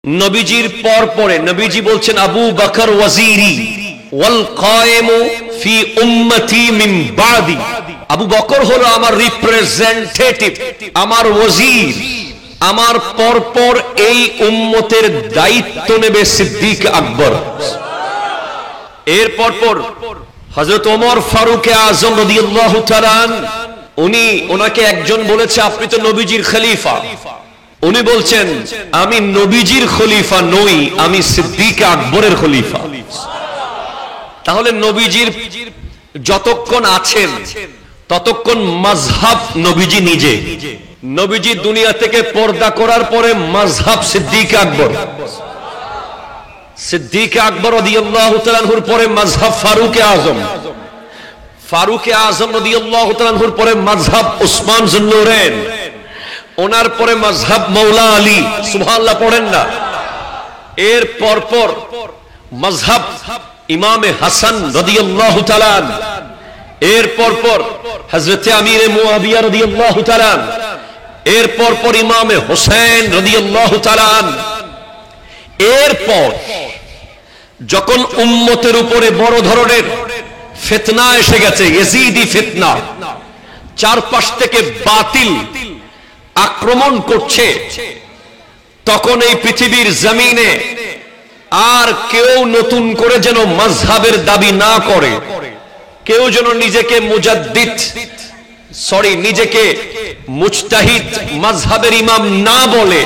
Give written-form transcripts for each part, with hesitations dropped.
নবীজির পর পরে নবীজি বলছেন আবু বকর ওয়াজিরি ওয়াল কায়েমু ফি উম্মতি মিন বাদি। আবু বকর হলো আমার রিপ্রেজেন্টেটিভ, আমার ওয়াজির, আমার পর পর এই উম্মতের দায়িত্ব নেবে সিদ্দিক আকবর। এর পর পর হযরত ওমর ফারুক আযম রাদিয়াল্লাহু তাআলা ওনাকে একজন বলেছে আপনি তো নবীজির খলিফা। উনি বলছেন আমি নবীজির খলিফা নই, আমি সিদ্দিক আকবরের খলিফা। তাহলে নবীজির যতক্ষণ আছেন ততক্ষণ মাযহাব নবীজি নিজে, নবীজি দুনিয়া থেকে পর্দা করার পরে মাযহাব সিদ্দিক আকবর, সিদ্দিক আকবর রাদিয়াল্লাহু তাআলা আনহুর পরে মাযহাব ফারুক আযম, ফারুক আযম রাদিয়াল্লাহু তাআলা আনহুর পরে মাযহাব উসমান যুন্নুরাইন, ওনার পরে মাযহাব মাওলা আলী, সুবহানাল্লাহ পড়েন না। এর পর পর মাযহাব ইমামে হাসান রাদিয়াল্লাহু তাআলা, এর পর পর হযরত আমিরে মুয়াবিয়া রাদিয়াল্লাহু তাআলা, এর পর পর ইমামে হোসেন রাদিয়াল্লাহু তাআলা। এরপর যখন উম্মতের উপরে বড় ধরনের ফিতনা এসে গেছে, ইয়াজিদি ফিতনা, চারপাশ থেকে বাতিল আক্রমণ করছে, তখন এই পৃথিবীর জমিনে আর কেউ নতুন করে যেন মাযহাবের দাবি না করে, কেউ যেন নিজেকে মুজাদ্দিদ নিজেকে মুজতাহিদ মাযহাবের ইমাম না বলে।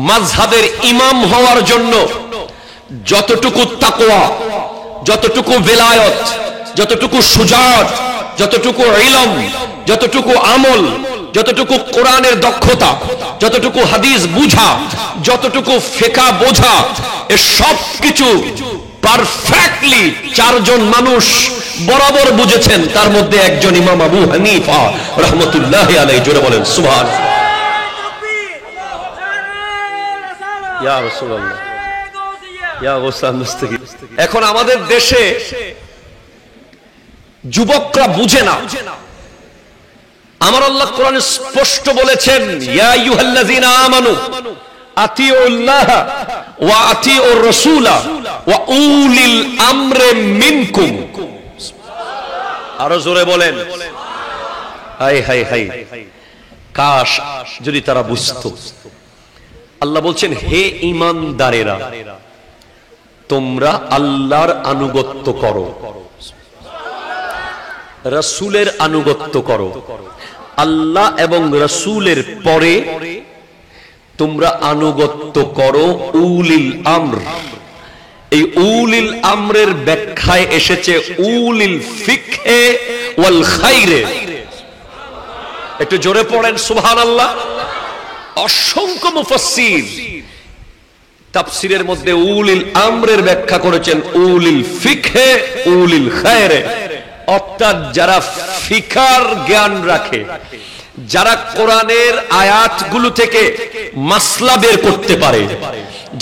মাযহাবের ইমাম হওয়ার জন্য যতটুকু তাকওয়া, যতটুকু বেলায়েত, যতটুকু শুজাআত, যতটুকু ইলম, যতটুকু আমল, যতটুকু কোরআনের দক্ষতা, যতটুকু হাদিস বুঝা, যতটুকু ফিকহ বোঝা, এ সব কিছু পারফেক্টলি চারজন মানুষ বরাবর বুঝেছেন, তার মধ্যে একজন ইমাম আবু হানিফা রাহমাতুল্লাহি আলাইহি। জোরে বলেন সুবহানাল্লাহ। ইয়া রাসূলুল্লাহ, ইয়া ওস্তাদ মুস্তাকিম। এখন আমাদের দেশে যুবকরা বুঝে না। আমার আল্লাহ কোরআনে স্পষ্ট বলেছেন ইয়া আইয়ুহাল্লাযীনা আমানু আতিউল্লাহ ওয়া আতিউর রাসূলা ওয়া উলিল আমরি মিনকুম। আরো জোরে বলেন হাই হাই হাই, কাশ যদি তারা বুঝতো। আল্লাহ বলছেন হে ঈমানদারেরা, তোমরা আল্লাহর আনুগত্য করো, রাসূলের আনুগত্য করো। আল্লাহ এবং রাসূলের পরে তোমরা আনুগত্য করো উলিল আমর। এই উলিল আমরের ব্যাখ্যায় এসেছে উলিল ফিকহে ওয়াল খায়রে। একটু জোরে পড়েন সুবহানাল্লাহ। অসংখ্য মুফাসসির তাফসীরের মধ্যে উলিল আমরের ব্যাখ্যা করেছেন উলিল ফিকহে উলিল খায়রে, অর্থাৎ যারা ফিকহার জ্ঞান রাখে, যারা কোরআনের আয়াতগুলো থেকে মাসলা বের করতে পারে,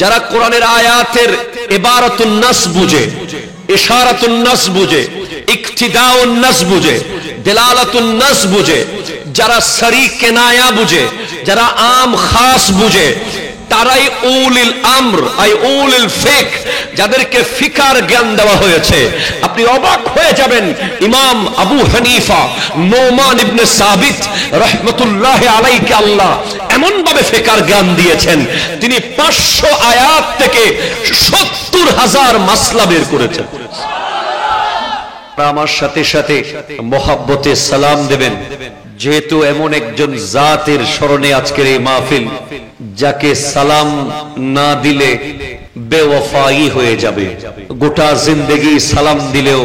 যারা কোরআনের আয়াতের ইবারাতুন নাস বুঝে, ইশারাতুন নাস বুঝে, ইকতিদাউন নাস বুঝে, দিলালাতুন নাস বুঝে, যারা সরি কিনায়া বুঝে, যারা আম খাস বুঝে, তারাই উলিল আমর আই উলিল ফিক, যাদেরকে ফিকহার জ্ঞান দেওয়া হয়েছে। আপনি অবাক হয়ে যাবেন, ইমাম আবু হানিফা নোমান ইবনে সাবিত রাহমাতুল্লাহি আলাইহি আল্লাহ এমন ভাবে ফিকহার জ্ঞান দিয়েছেন, তিনি 500 আয়াত থেকে 70,000 মাসলা বের করেছেন। আমার সাথে সাথে মোহাব্বতে সালাম দেবেন, যেহেতু এমন একজন জাতের স্মরণে আজকের এই মাহফিল, যাকে সালাম না দিলে বেওয়াফাই হয়ে যাবে। গোটা জিন্দেগি সালাম দিলেও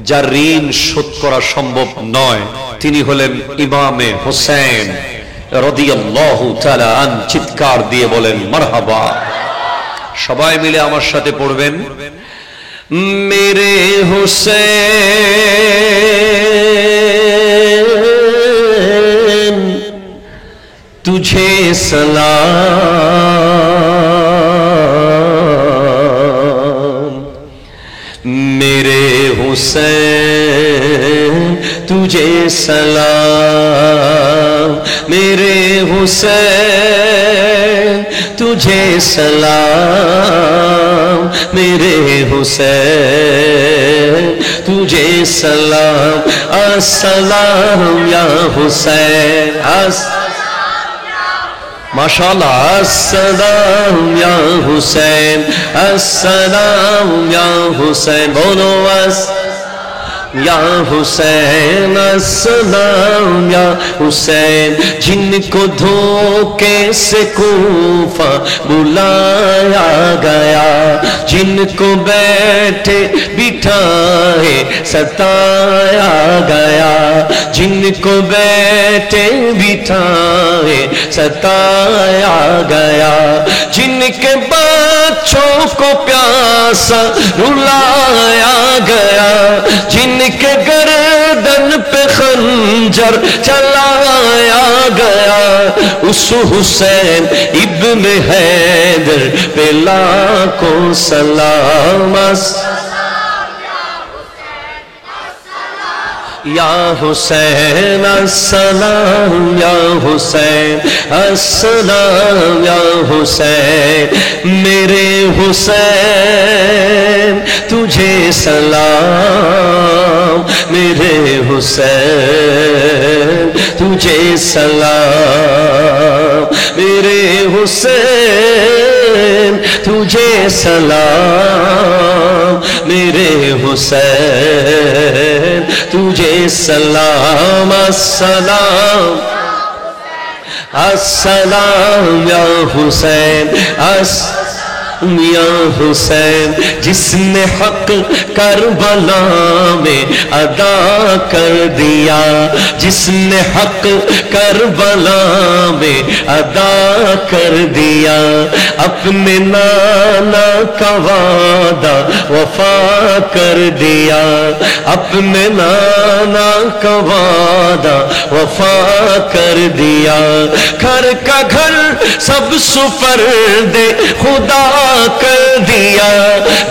যার ঋণ শোধ করা সম্ভব নয়, তিনি হলেন ইমামে হোসেন রাদিয়াল্লাহু তাআলা আন। চিৎকার দিয়ে বলেন মারহাবা। সবাই মিলে আমার সাথে পড়বেন মেরে হোসেন तुझे सलाम, मेरे हुसैन तुझे सलाम, मेरे हुसैन तुझे सलाम, मेरे हुसैन तुझे सलाम, अस्सलाम या हुसैन, माशाअल्लाह, अस्सलाम या हुसैन, अस्सलाम या हुसैन, बोलो या हुसैन, अस्सलाम या हुसैन। जिनको धोखे से कूफा बुलाया गया, जिनको बैठे बिठाए सताया गया, जिनको बैठे बिठाए सताया गया, जिनके बच्चों को प्यासा रुलाया गया, जिनके गर्दन पे खंजर चलाया गया, उस हुसैन इब्न हैदर पे लाखों सलाम, या हुसैन, अस्सलाम या हुसैन, अस्सलाम या हुसैन, मेरे हुसैन तुझे सलाम, मेरे हुसैन तुझे सलाम, मेरे हुसैन तुझे सलाम, मेरे हुसैन तुझे सलाम, अस्सलाम, अस्सलाम या हुसैन, या हुसैन, जिसने हक करबला में अदा कर दिया, जिसने हक करबला में अदा कर दिया, अपने नाना का वादा वफा कर दिया, अपने नाना का वादा वफा कर दिया, घर का घर सब सुपर्दे खुदा कर दिया,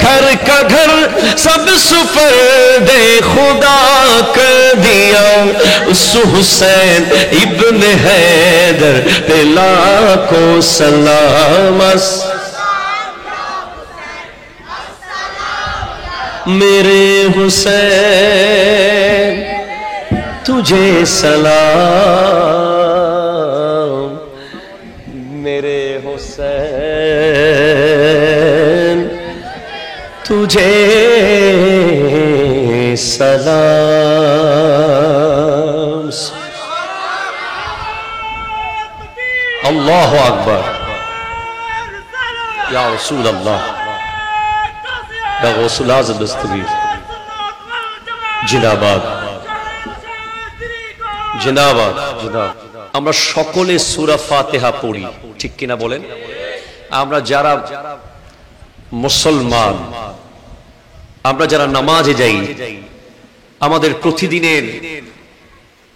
घर का घर सब सुपर्दे खुदा कर दिया, उस हुसैन इब्न हैदर पे लाखों सलाम, मेरे हुसैन तुझे सलाम, मेरे हुसैन तुझे सलाम। अल्लाहु अकबर, या रसूल अल्लाह, या गौसुल आज़म दस्तगीर, जिंदाबाद जिंदाबाদ জিন্দাবাদ। আমরা সকলে সূরা ফাতিহা পড়ি, ঠিক কিনা বলেন? আমরা যারা মুসলমান, আমরা যারা নামাজে যাই, আমাদের প্রতিদিনের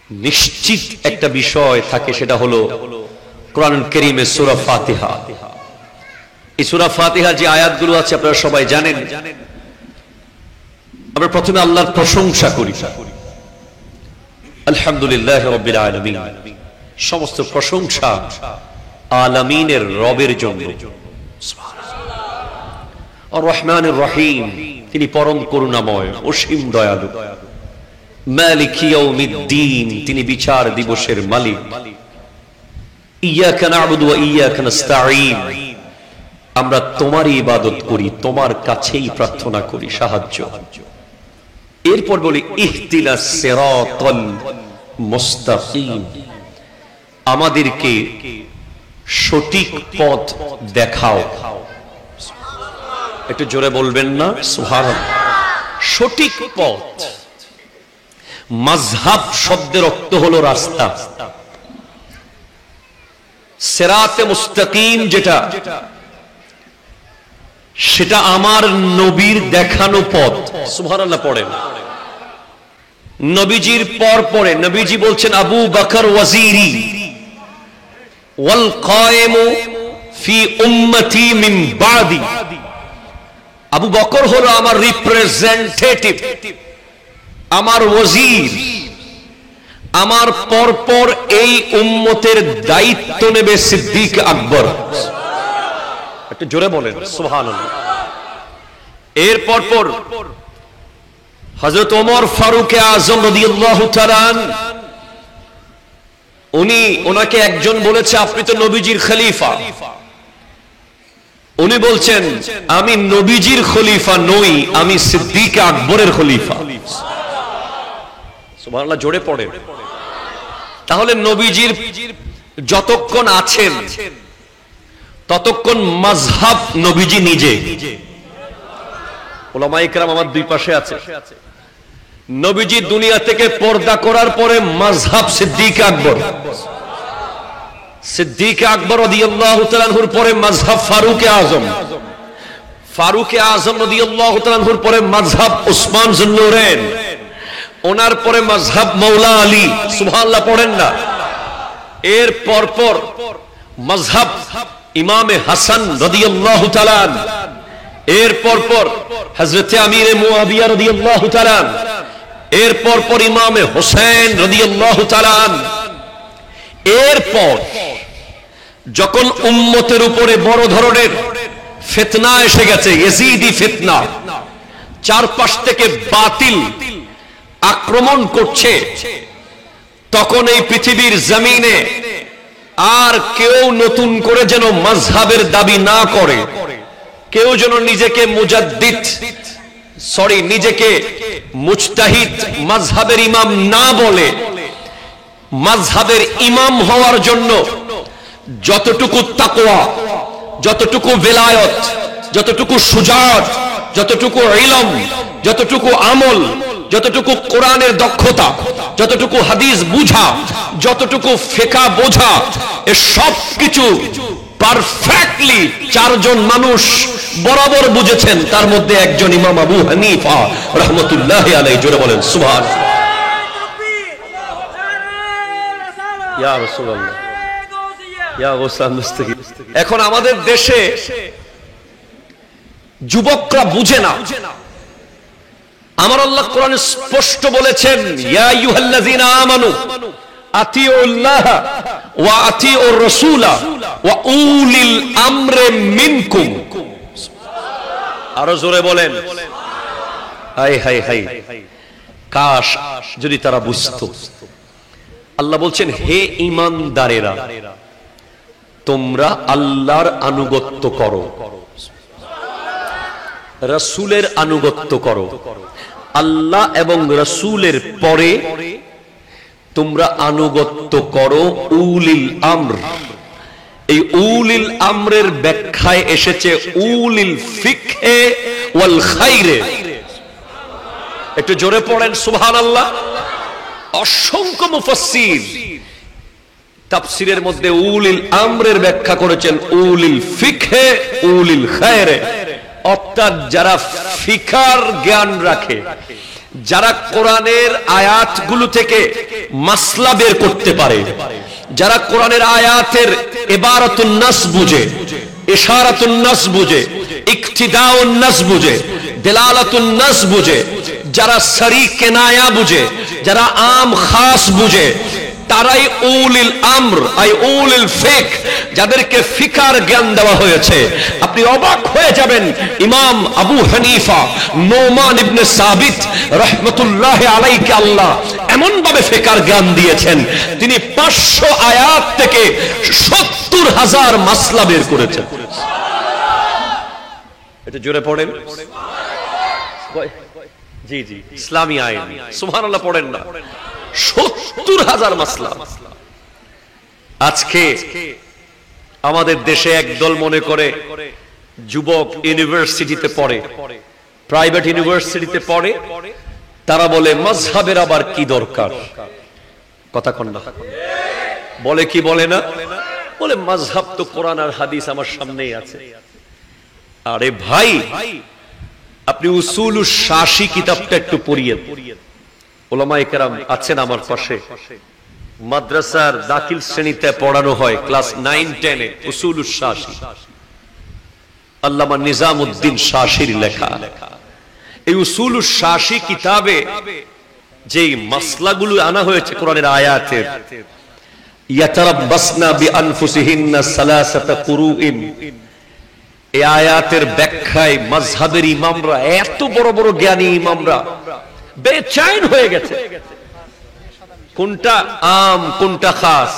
নিশ্চিত একটা বিষয় থাকে, সেটা হলো কোরআন কারীমের সূরা ফাতিহা। এই সূরা ফাতিহার যে আয়াতগুলো আছে আপনারা সবাই জানেন। আমরা প্রথমে আল্লাহর প্রশংসা করি, আলহামদুলিল্লাহ রাব্বিল আলামিন, সমস্ত প্রশংসা আলামিনের রবের জন্য। আর রহমানির রহিম, তিনি পরম করুণাময়, অসীম দয়ালু। মালিক ইয়াউমিদ্দিন, তিনি বিচার দিবসের মালিক। ইয়াকা না'বুদু ওয়া ইয়াকা নাস্তাঈন, আমরা তোমারই ইবাদত করি, তোমার কাছেই প্রার্থনা করি সাহায্য। এরপর বলি ইহদিনাস সিরাতাল মুস্তাকিম, আমাদেরকে সঠিক পথ দেখাও। একটু জোরে বলবেন না সুবহানাল্লাহ। সঠিক পথ, মাযহাব শব্দের অর্থ হলো রাস্তা। সিরাতে মুস্তাকিম যেটা, সেটা আমার নবীর দেখানো পথ। সুবহানাল্লাহ পড়েন। নবীজির পর পরে নবীজি বলছেন আবু বকর ওয়াজিরি ওয়াল কায়েমু ফি উম্মতি মিন বাদি। আবু বকর হলো আমার রিপ্রেজেন্টেটিভ, আমার ওয়াজির, আমার পরপর এই উম্মতের দায়িত্ব নেবে সিদ্দিক আকবর। একটু জোরে বলেন সুবহানাল্লাহ। এর পরপর হযরত ওমর ফারুক আযম রাদিয়াল্লাহু তাআলা ওনাকে একজন বলেছে আপনি তো নবীজির খলিফা। উনি বলছেন আমি নবীজির খলিফা নই, আমি সিদ্দিক আকবরের খলিফা। সুবহানাল্লাহ, জোরে পড়েন। তাহলে নবীজির যতক্ষণ আছেন ততক্ষণ মাযহাব নবীজি নিজে। উলামায়ে কেরাম আমার দুই পাশে আছে। নবীজি দুনিয়া থেকে পর্দা করার পরে মাযহাব সিদ্দিক আকবর। সিদ্দিক আকবর রাদিয়াল্লাহু তাআলা আনহুর পরে মাযহাব ফারুক আযম। ফারুক আযম রাদিয়াল্লাহু তাআলা আনহুর পরে মাযহাব উসমান যুন্নুরাইন। ওনার পরে মাযহাব মাওলা আলী। সুবহানাল্লাহ পড়েন না। এর পরপর মাযহাব ইমামে হাসান রাদিয়াল্লাহু তাআলা। এর পরপর হযরত আমিরে মুআবিয়া রাদিয়াল্লাহু তাআলা। এর পরপর ইমামে হোসেন রাদিয়াল্লাহু তাআলা। এরপর যখন উম্মতের উপরে বড় ধরনের ফিতনা এসে গেছে, ইয়াজিদি ফিতনা, চারপাশ থেকে বাতিল আক্রমণ করছে, তখন এই পৃথিবীর জমিনে আর কেউ নতুন করে যেন মাযহাবের দাবি না করে, কেউ যেন নিজেকে মুজাদ্দিদ নিজেকে মুজতাহিদ মাযহাবের ইমাম না বলে। মাযহাবের ইমাম হওয়ার জন্য যতটুকু তাকওয়া, যতটুকু বেলায়েত, যতটুকু শুজাআত, যতটুকু ইলম, যতটুকু আমল, যতটুকু কোরআনের দক্ষতা, যতটুকু হাদিস বুঝা, যতটুকু ফিকহ বোঝা, এ সব কিছু পারফেক্টলি চারজন মানুষ বরাবর বুঝেছেন। তার মধ্যে একজন ইমাম আবু হানিফা রাহমাতুল্লাহি আলাইহি। জোরে বলেন সুবহানাল্লাহ। ইয়া রাসূলুল্লাহ, ইয়া গোসান মুস্তাকিম। এখন আমাদের দেশে যুবকরা বুঝে না। আমার আল্লাহ কোরআনে স্পষ্ট বলেছেন, ইয়া আইয়ুহাল্লাযীনা আমানু আতিউল্লাহ ওয়া আতিউর রাসূলা ওয়া উলিল আমরি মিনকুম। আরো জোরে বলেন। হায় হায় হায়, কাশ যদি তারা বুঝতো। আল্লাহ বলছেন, হে ঈমানদারেরা, তোমরা আল্লাহর আনুগত্য করো, রাসূলের আনুগত্য করো। আল্লাহ এবং রাসূলের পরে তোমরা আনুগত্য করো উলিল আমর। এই উলিল আমরের ব্যাখ্যায় এসেছে উলিল ফিকহে ওয়াল খায়রে। একটু জোরে পড়েন সুবহানাল্লাহ। অসংখ্য মুফাসসির তাফসীরের মধ্যে উলিল আমরের ব্যাখ্যা করেছেন উলিল ফিকহে উলিল খায়রে। অর্থাৎ যারা ফিকার জ্ঞান রাখে, যারা কোরআনের আয়াতগুলো থেকে মাসলা বের করতে পারে, যারা কোরআনের আয়াতের ইবারাতুন নাস বুঝে, ইশারাতুন নাস বুঝে, ইকতিদাউন নাস বুঝে, দিলালাতুন নাস বুঝে, যারা সরি কিনায়া বুঝে, যারা আম খাস বুঝে, তারাই উলিল আমর আই উলিল ফিক, যাদেরকে ফিকার জ্ঞান দেওয়া হয়েছে। আপনি অবাক হয়ে যাবেন, ইমাম আবু হানিফা নোমান ইবনে সাবিত রাহমাতুল্লাহি আলাইহি আল্লাহ এমন ভাবে ফিকার জ্ঞান দিয়েছেন, তিনি 500 আয়াত থেকে 70,000 মাসলা বের করেছেন। এটা জোরে পড়েন। জি জি, ইসলামী আইন। সুবহানাল্লাহ পড়েন না। 70,000 মাসলা। আজকে আমাদের দেশে একদল মনে করে যুবক ইউনিভার্সিটিতে পড়ে, প্রাইভেট ইউনিভার্সিটিতে পড়ে, তারা বলে মাযহাবের আবার কি দরকার। কথা কন না, বলে কি বলে না, বলে মাযহাব তো কোরআন আর হাদিস আমার সামনেই আছে। আরে ভাই, আপনি উসুলুশ শাসি কিতাবটা একটু পড়িয়েন। উলামায়ে কেরাম আছেন আমার পাশে, মাদ্রাসার দাখিল শ্রেণীতে পড়ানো হয় ক্লাস 9-10 এ উসুলুশ শাসি, আল্লামা নিজামউদ্দিন শাসির লেখা। এই উসুলুশ শাসি কিতাবে যেই মাসলাগুলো আনা হয়েছে কোরআনের আয়াতের, ইয়াতারাব্বাসনা বিআনফুসিহিন্না সালাসাতা কুরুইন, এই আয়াতের ব্যাখ্যায় মাযহাবের ইমামরা, এত বড় বড় জ্ঞানী ইমামরা বেচैन হয়ে গেছে। কোনটা আম, কোনটা খাস,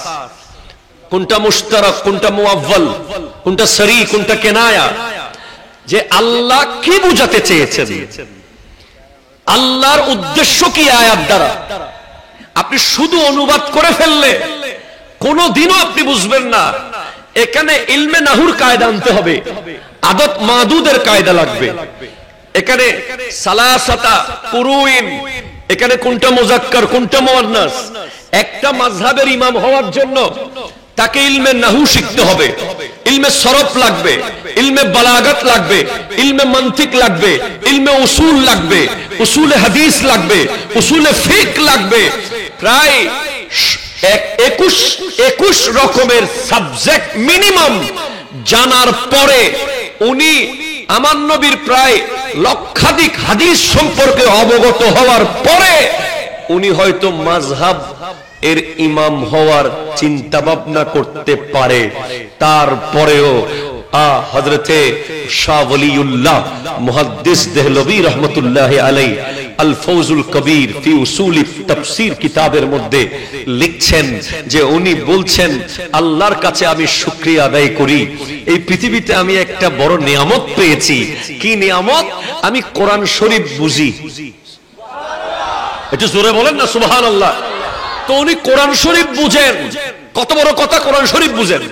কোনটা মুশতারাক, কোনটা মুআవ్বাল, কোনটা সরি, কোনটা কেনায়া, যে আল্লাহ কি বুঝাতে চেয়েছেন, আল্লাহর উদ্দেশ্য কি আয়াত দ্বারা। আপনি শুধু অনুবাদ করে ফেললে কোনদিনও আপনি বুঝবেন না। এখানে ইলমে নাহুর কায়দা আনতে হবে, আদত মাদুদের কায়দা লাগবে। এখানে সালাসাতা কুরুইন, এখানে কোনটা মুযাক্কার, কোনটা মুআন্নাস। একটা মাযহাবের ইমাম হওয়ার জন্য তাকে ইলমে নাহু শিখতে হবে, ইলমে সরফ লাগবে, ইলমে বালাগাত লাগবে, ইলমে মানতিক লাগবে, ইলমে উসুল লাগবে, উসুলে হাদিস লাগবে, উসুলে ফিকহ লাগবে। প্রায় 21 রকমের সাবজেক্ট মিনিমাম জানার পরে উনি আমার নবীর প্রায় লক্ষাধিক হাদিস সম্পর্কে অবগত হওয়ার পরে উনি হয়তো মাযহাব এর ইমাম হওয়ার চিন্তা ভাবনা করতে পারে। তারপরেও হযরতে শাহ ওলিউল্লাহ মুহাদ্দিস দেহলভী রাহমাতুল্লাহি আলাইহি আল ফৌজুল কবির ফি উসুল তাফসীর কিতাবের মধ্যে লিখছেন যে উনি বলছেন, আল্লাহর কাছে আমি শুকরিয়া আদায় করি, এই পৃথিবীতে আমি একটা বড় নিয়ামত পেয়েছি। কি নিয়ামত? আমি কোরআন শরীফ বুঝি। একটু জোরে বলেন না সুবহানাল্লাহ। তো উনি কোরআন শরীফ বুঝেন, কত বড় কথা, কোরআন শরীফ বুঝেন।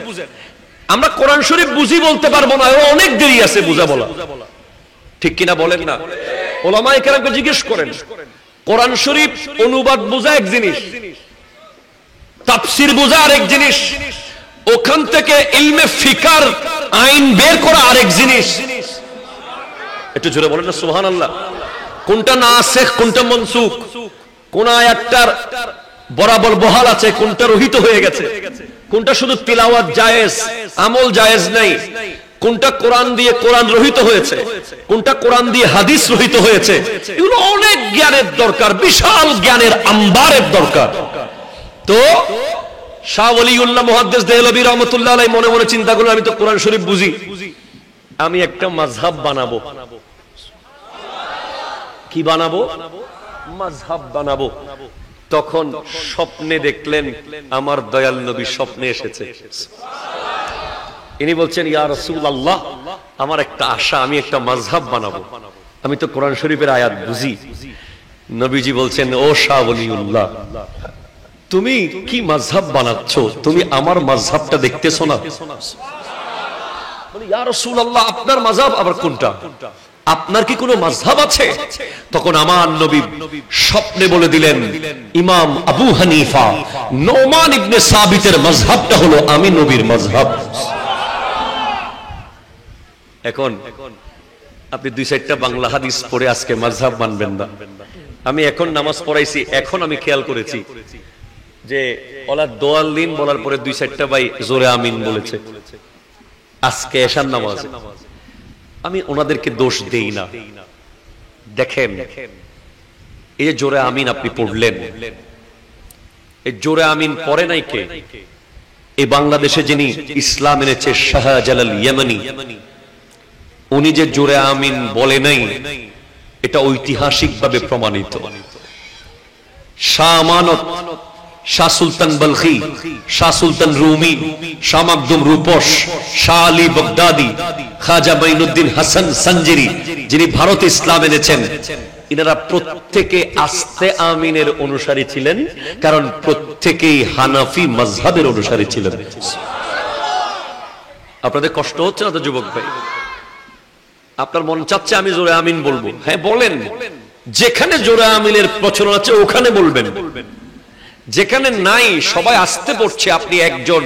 আমরা কোরআন শরীফ বুঝি বলতে পারবো না, অনেক দেরি আছে বুঝা বলা, ঠিক কিনা বলেন না? উলামায়ে কেরামকে জিজ্ঞেস করেন, কোরআন শরীফ অনুবাদ বোঝা এক জিনিস, তাফসীর বোঝা আরেক জিনিস, ওখান থেকে ইলমে ফিকার আইন বের করা আরেক জিনিস। একটু জোরে বলেন না সুবহানাল্লাহ। কোনটা নাসিখ, কোনটা মানসুখ, কোন আয়াতটার বরাবর বহাল আছে, কোনটা রহিত হয়ে গেছে, কোনটা শুধু তিলাওয়াত জায়েজ, আমল জায়েজ নাই, কোনটা কোরআন দিয়ে কোরআন রহিত হয়েছে, কোনটা কোরআন দিয়ে হাদিস রহিত হয়েছে, এগুলো অনেক জ্ঞানের দরকার, বিশাল জ্ঞানের আম্বারের দরকার। তো শাহ ওলিউল্লাহ মুহাদ্দিস দেহলভী রাহমাতুল্লাহ আলাইহি মনে মনে চিন্তা করলেন, আমি তো কোরআন শরীফ বুঝি, আমি একটা মাযহাব বানাবো। কি বানাবো? মাযহাব বানাবো। তখন স্বপ্নে দেখলেন আমার দয়াল নবী স্বপ্নে এসেছে। ইনি বলছেন, ইয়া রাসূলুল্লাহ, আমার একটা আশা, আমি একটা মাযহাব বানাবো, আমি তো কোরআন শরীফের আয়াত বুঝি। নবীজি বলছেন, ও শাহ ওলিউল্লাহ, তুমি কি মাযহাব বানাচ্ছ? তুমি আমার মাযহাবটা দেখতেছো না? ইয়া রাসূলুল্লাহ, আপনার মাযহাব আবার কোনটা? আপনার কি কোনো মাযহাব আছে? তখন আমার নবী স্বপ্নে বলে দিলেন, ইমাম আবু হানিফা নোমান ইবনে সাবিতের মাযহাবটা হলো আমি নবীর মাযহাব। এখন আপনি 2-4টা বাংলা হাদিস পড়ে আজকে মাযহাব মানবেন না। আমি এখন নামাজ পড়াইছি, এখন আমি খেয়াল করেছি যে ওলা দোয়াল্লিন বলার পরে 2-4টা ভাই জোরে আমিন বলেছে আজকে এশার নামাজে। আমি ওনাদেরকে দোষ দেই না। দেখেন, এই যে জোরে আমিন আপনি পড়লেন, এই জোরে আমিন পড়ে নাই কে? এই বাংলাদেশে যিনি ইসলাম এনেছে শাহজালাল ইয়ামানি, উনি যে জোরে আমিন বলে নাই, এটা ঐতিহাসিকভাবে প্রমাণিত। শাহ আমানত, শাহ সুলতান বলখি, শাহ সুলতান রুমি, শাহ মাকদুম রূপস, শাহ আলী বাগদাদি, খাজা মাইনুদ্দিন হাসান সঞ্জিরি, যিনি ভারতে ইসলাম এনেছেন, ইনারা প্রত্যেকে আস্তে আমিনের অনুসারী ছিলেন, কারণ প্রত্যেকেই হানাফি মাযহাবের অনুসারী ছিলেন। আপনাদের কষ্ট হচ্ছে না তো যুবক ভাই? আপনার মন চাচ্ছে আমি জোরে আমিন বলবো, হ্যাঁ বলেন। যেখানে জোরে আমিনের প্রচলন আছে ওখানে বলবেন, যেখানে নাই সবাই আসতে পড়ছে, আপনি একজন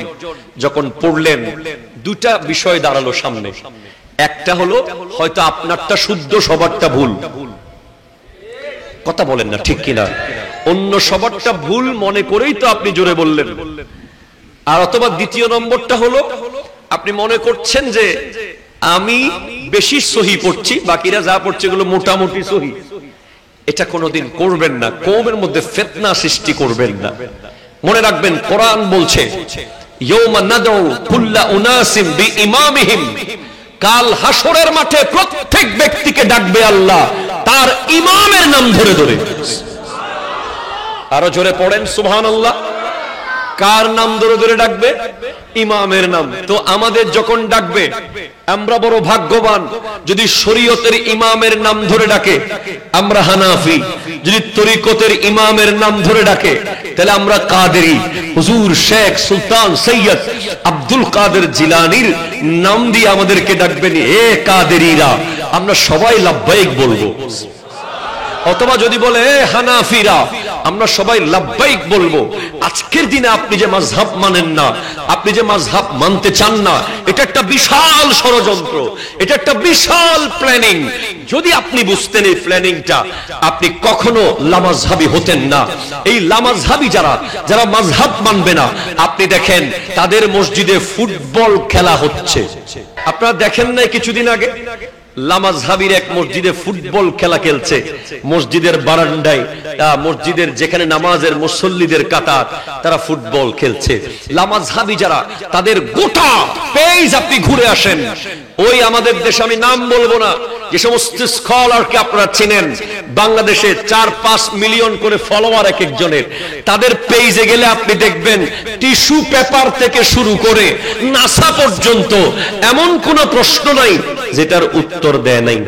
যখন পড়লেন, দুটা বিষয় দাঁড়ালো সামনে। একটা হলো হয়তো আপনারটা শুদ্ধ, সবারটা ভুল। কথা বলেন না, ঠিক কিনা? অন্য সবারটা ভুল মনে করেই তো আপনি জোরে বললেন। আর অথবা দ্বিতীয় নম্বরটা হলো আপনি মনে করছেন যে আমি বেশি সহি পড়ছি, বাকিরা যা পড়ছে এগুলো মোটামুটি সহি। এটা কোনোদিন করবেন না। কওমের মধ্যে ফিতনা সৃষ্টি করবেন না। মনে রাখবেন কোরআন বলছে ইয়াউমা নাদউ কুল্লা উনাসিম বিইমামিহিম, কাল হাসরের মাঠে প্রত্যেক ব্যক্তিকে ডাকবে আল্লাহ তার ইমামের নাম ধরে ধরে। আরো জোরে পড়েন সুবহানাল্লাহ। কার নাম ধরে ধরে ডাকবে? ইমামের নাম। তো আমাদের যখন ডাকবে আমরা বড় ভাগ্যবান যদি শরীয়তের ইমামের নাম ধরে ডাকে আমরা হানাফি, যদি তরিকতের ইমামের নাম ধরে ডাকে তাহলে আমরা কাদেরি। হুজুর শেখ সুলতান সৈয়দ আব্দুল কাদের জিলানীর নাম দিয়ে আমাদেরকে ডাকবেন এ কাদেরিরা, আমরা সবাই লাব্বাইক বলবো। অথবা যদি বলে এ হানাফিরা, আমরা সবাই লাব্বাইক বলবো। আজকের দিনে আপনি যে মাযহাব মানেন না, আপনি যে মাযহাব মানতে চান না, এটা একটা বিশাল ষড়যন্ত্র, এটা একটা বিশাল প্ল্যানিং। যদি আপনি বুঝতেন এই প্ল্যানিংটা, আপনি কখনো লামাযহাবী হতেন না। এই লামাযহাবী যারা মাযহাব মানবে না, আপনি দেখেন তাদের মসজিদে ফুটবল খেলা হচ্ছে। আপনারা দেখেন নাই কিছুদিন আগে লামাযহাবীর এক মসজিদে ফুটবল খেলা খেলছে। মসজিদের বারান্দায়, মসজিদের যেখানে নামাজের মুসল্লিদের কাতার, তারা ফুটবল খেলছে। লামাযহাবী যারা, তাদের গোটা পেজ আপনি ঘুরে আসেন। ওই আমাদের দেশে আমি নাম বলবো না, যে সমস্ত স্কলারকে আপনারা চিনেন, বাংলাদেশে 4-5 মিলিয়ন করে ফলোয়ার এক একজনের, তাদের পেজে গেলে আপনি দেখবেন টিস্যু পেপার থেকে শুরু করে নাসা পর্যন্ত এমন কোন প্রশ্ন নাই যেটার উত্তর দেয় নাই।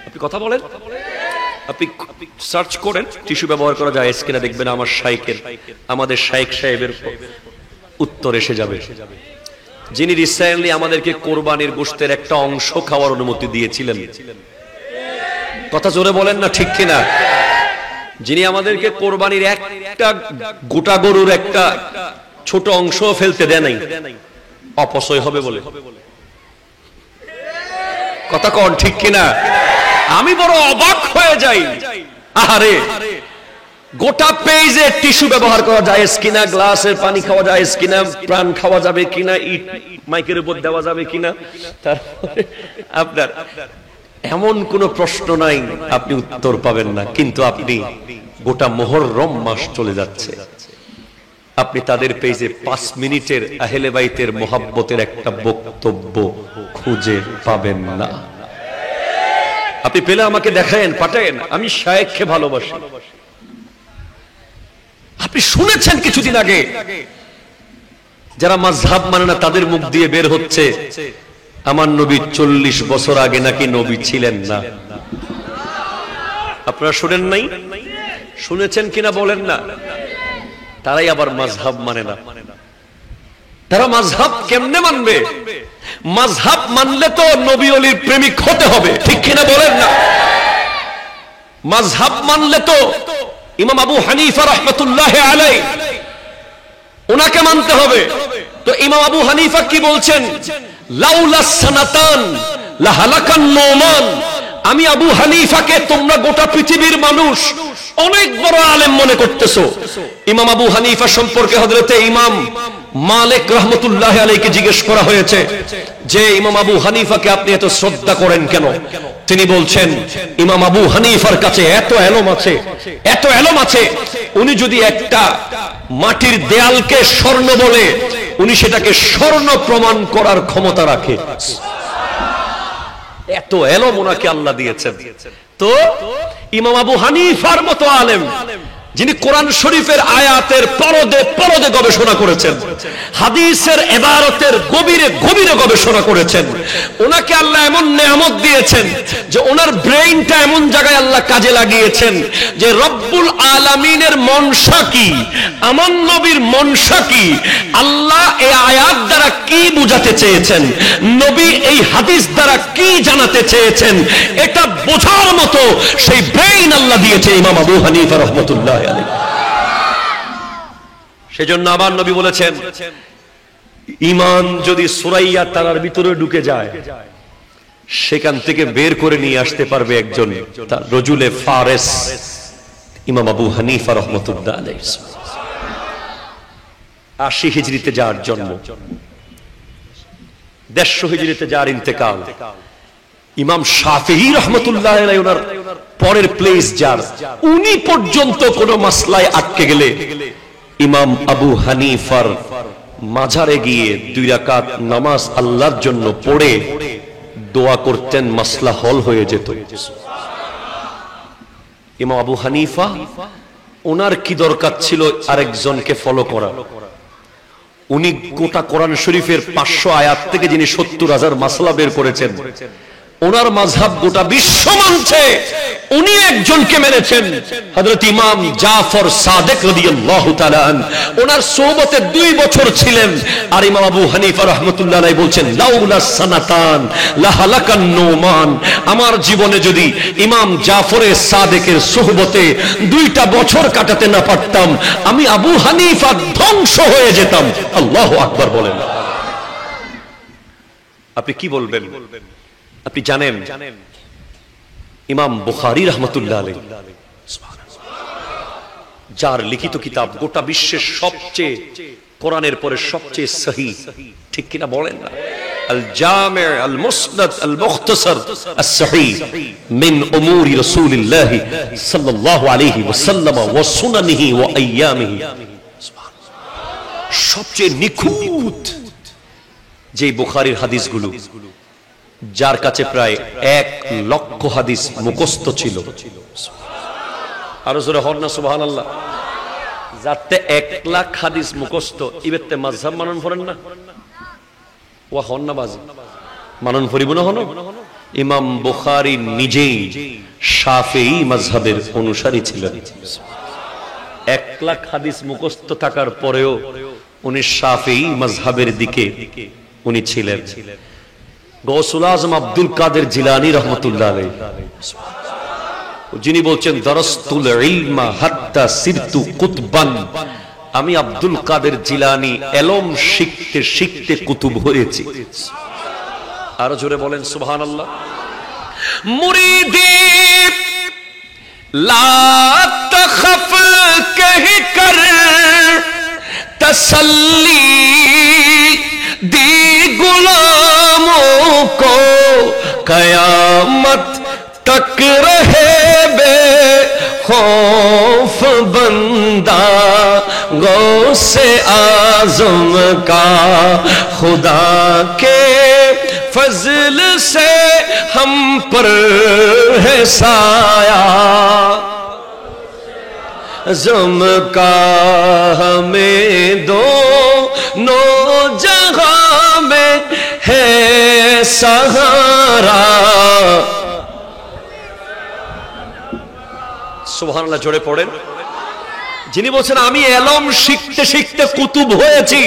আপনি কথা বলেন, আপনি সার্চ করেন টিস্যু ব্যবহার করা যায় কিনা, দেখবেন আমাদের শাইখ সাহেবের উত্তর এসে যাবে, যিনি রিসেন্টলি আমাদেরকে কোরবানির গোশতের একটা অংশ খাওয়ার অনুমতি দিয়েছিলেন। কথা জোরে বলেন না ঠিক কিনা? যিনি আমাদেরকে কোরবানির একটা গোটা গরুর একটা ছোট অংশ ফেলতে দেয় নাই, অপচয় হবে বলে। কথা কন ঠিক কিনা? আমি বড় অবাক হয়ে যাই। আরে গোটা পেজে টিস্যু ব্যবহার করা যায় কিনা, গ্লাসের পানি খাওয়া যায় কিনা, প্রাণ খাওয়া যাবে কিনা, ইট মাইকের উপর দেওয়া যাবে কিনা, তারপরে আপনার এমন কোন প্রশ্ন নাই আপনি উত্তর পাবেন না। কিন্তু আপনি গোটা মুহররম মাস চলে যাচ্ছে, আপনি তাদের পেজে 5 মিনিটের আহলে বাইতের মোহাব্বতের একটা বক্তব্য খুঁজে পাবেন না। আপনি পেলে আমাকে দেখায়েন, পাঠায়েন, আমি শায়েখকে ভালোবাসি। আপনি শুনেছেন কিছুদিন আগে যারা মাযহাব মানে না তাদের মুখ দিয়ে বের হচ্ছে আমার নবী 40 বছর আগে নাকি নবী ছিলেন না। আপনারা শুনেন নাই? শুনেছেন কিনা বলেন না? তারাই আবার মাযহাব মানে না। তারা মাযহাব কেমনে মানবে? মাযহাব মানলে তো নবী ওলির প্রেমিক হতে হবে, ঠিক কিনা বলেন না? মাযহাব মানলে তো ইমাম আবু হানিফা রাহমাতুল্লাহি আলাইহি ওনাকে মানতে হবে। তো ইমাম আবু হানিফা কি বলছেন? লাউলা সানাতান লা হালাকান নুমান। আমি আবু হানিফাকে তোমরা গোটা পৃথিবীর মানুষ অনেক বড় আলেম মনে করতেছো। ইমাম আবু হানিফা সম্পর্কে হযরতে ইমাম মালিক রাহমাতুল্লাহি আলাইহিকে জিজ্ঞেস করা হয়েছে যে ইমাম আবু হানিফাকে আপনি এত শ্রদ্ধা করেন কেন? তিনি বলছেন ইমাম আবু হানিফার কাছে এত এলম আছে, এত এলম আছে, উনি যদি একটা মাটির দেয়ালকে স্বর্ণ বলে উনি সেটাকে স্বর্ণ প্রমাণ করার ক্ষমতা রাখে। এত এলম ওনাকে আল্লাহ দিয়েছেন। তো ইমাম আবু হানিফার মতো আলেম যিনি কোরআন শরীফের আয়াতের পরদে পরদে গবেষণা করেছেন, হাদিসের ইবারতের গভীরে গভীরে গবেষণা করেছেন, ওনাকে আল্লাহ এমন নেয়ামত দিয়েছেন যে ওনার ব্রেইনটা এমন জায়গায় আল্লাহ কাজে লাগিয়েছেন যে রব্বুল আলামিনের মনসা কি, আমার নবীর মনসা কি, আল্লাহ এই আয়াত দ্বারা কি বুঝাতে চেয়েছেন, নবী এই হাদিস দ্বারা কি জানাতে চেয়েছেন, এটা বোঝার মতো সেই ব্রেইন আল্লাহ দিয়েছে ইমাম আবু হানিফা রাহমাতুল্লাহ। সেজন্য আমার নবী বলেছেন ঈমান যদি সুরাইয়া তারার ভিতরে ঢুকে যায় সেখান থেকে বের করে নিয়ে আসতে পারবে একজন রজুলে ফারেস, ইমাম আবু হানিফা রাহমাতুল্লাহ আলাইহি। 80 হিজরিতে যার জন্ম, 150 হিজরিতে যার ইন্তেকাল, ইমাম শাফিঈ রাহমাতুল্লাহ আলাইহি ওনার পরের প্লেস যার, উনি পর্যন্ত কোন মাসলায় আটকে গেলে ইমাম আবু হানিফার মাজারে গিয়ে 2 রাকাত নামাজ আল্লাহর জন্য পড়ে দোয়া করতেন, মাসলা হল হয়ে যেত। ইমাম আবু হানিফা, ওনার কি দরকার ছিল আরেকজনকে ফলো করা? উনি গোটা কোরআন শরীফের 500 আয়াত থেকে যিনি 70,000 মাসলা বের করেছেন, ওনার মাযহাব গোটা বিশ্ব মানছে, উনি একজনকে মেনেছেন, হযরত ইমাম জাফর সাদিক রাদিয়াল্লাহু তাআলা আনহু। ওনার সোহবতে 2 বছর ছিলেন। আর ইমাম আবু হানিফা রাহমাতুল্লাহ আলাইহি বলছেন, লাউলা সানাতান লাহালাকান নুমান, আমার জীবনে যদি ইমাম জাফরে সাদিকের সোহবতে 2টা বছর কাটাতে না পারতাম, আমি আবু হানিফা ধ্বংস হয়ে যেতাম। আল্লাহু আকবার বলেন। আপনি কি বলবেন? আপনি জানেন ইমাম বুখারী রাহমাতুল্লাহ আলাইহি, যার লিখিত কিতাব গোটা বিশ্বের সবচেয়ে, কোরআনের পরে সবচেয়ে সহিহ, ঠিক কিনা বলেন না? আল জামি' আল মুসনাদ আল মুখতাসার আস সহিহ মিন উমুরি রাসূলিল্লাহ সাল্লাল্লাহু আলাইহি ওয়াসাল্লাম ওয়া সুনানিহি ওয়া আইয়ামিহি। সবচেয়ে নিখুঁত যে বুখারীর হাদিসগুলো, যার কাছে প্রায় 1 লক্ষ হাদিস মুখস্থ ছিল। আরো জোরে হন না সুবহানাল্লাহ। যাতে 1 লাখ হাদিস মুখস্থ, ইবেতে মাযহাব মানন করেন না, ওয়া হন না বাজি মানন করিব না হন। ইমাম বুখারী নিজেই শাফিঈ মাযহাবের অনুসারী ছিলেন। 1 লাখ হাদিস মুখস্থ থাকার পরেও উনি শাফিঈ মাযহাবের দিকে উনি ছিলেন। গৌসুল আজম আব্দুল কাদের জিলানী রাহমাতুল্লাহ আলাইহি, যিনি বলছেন, দারাসতুল ইলমা হাত্তা সিরতু কুতবান, আমি আব্দুল কাদের জিলানী এলম শিখতে শিখতে কুতুব হয়েছি। আরো জোরে বলেন সুবহানাল্লাহ। মুরিদি লা তখফ কহি কর তসল্লি दी गुलामों को कयामत तक रहे बे खौफ बंदा, गौसे आज़म का खुदा के फजल से हम पर है साया, ज़म का हमें दो नो जहां में है सहारा। সুবহানাল্লাহ, জোরে পড়েন। যিনি বলছেন আমি এলম শিখতে শিখতে কুতুব হয়েছি,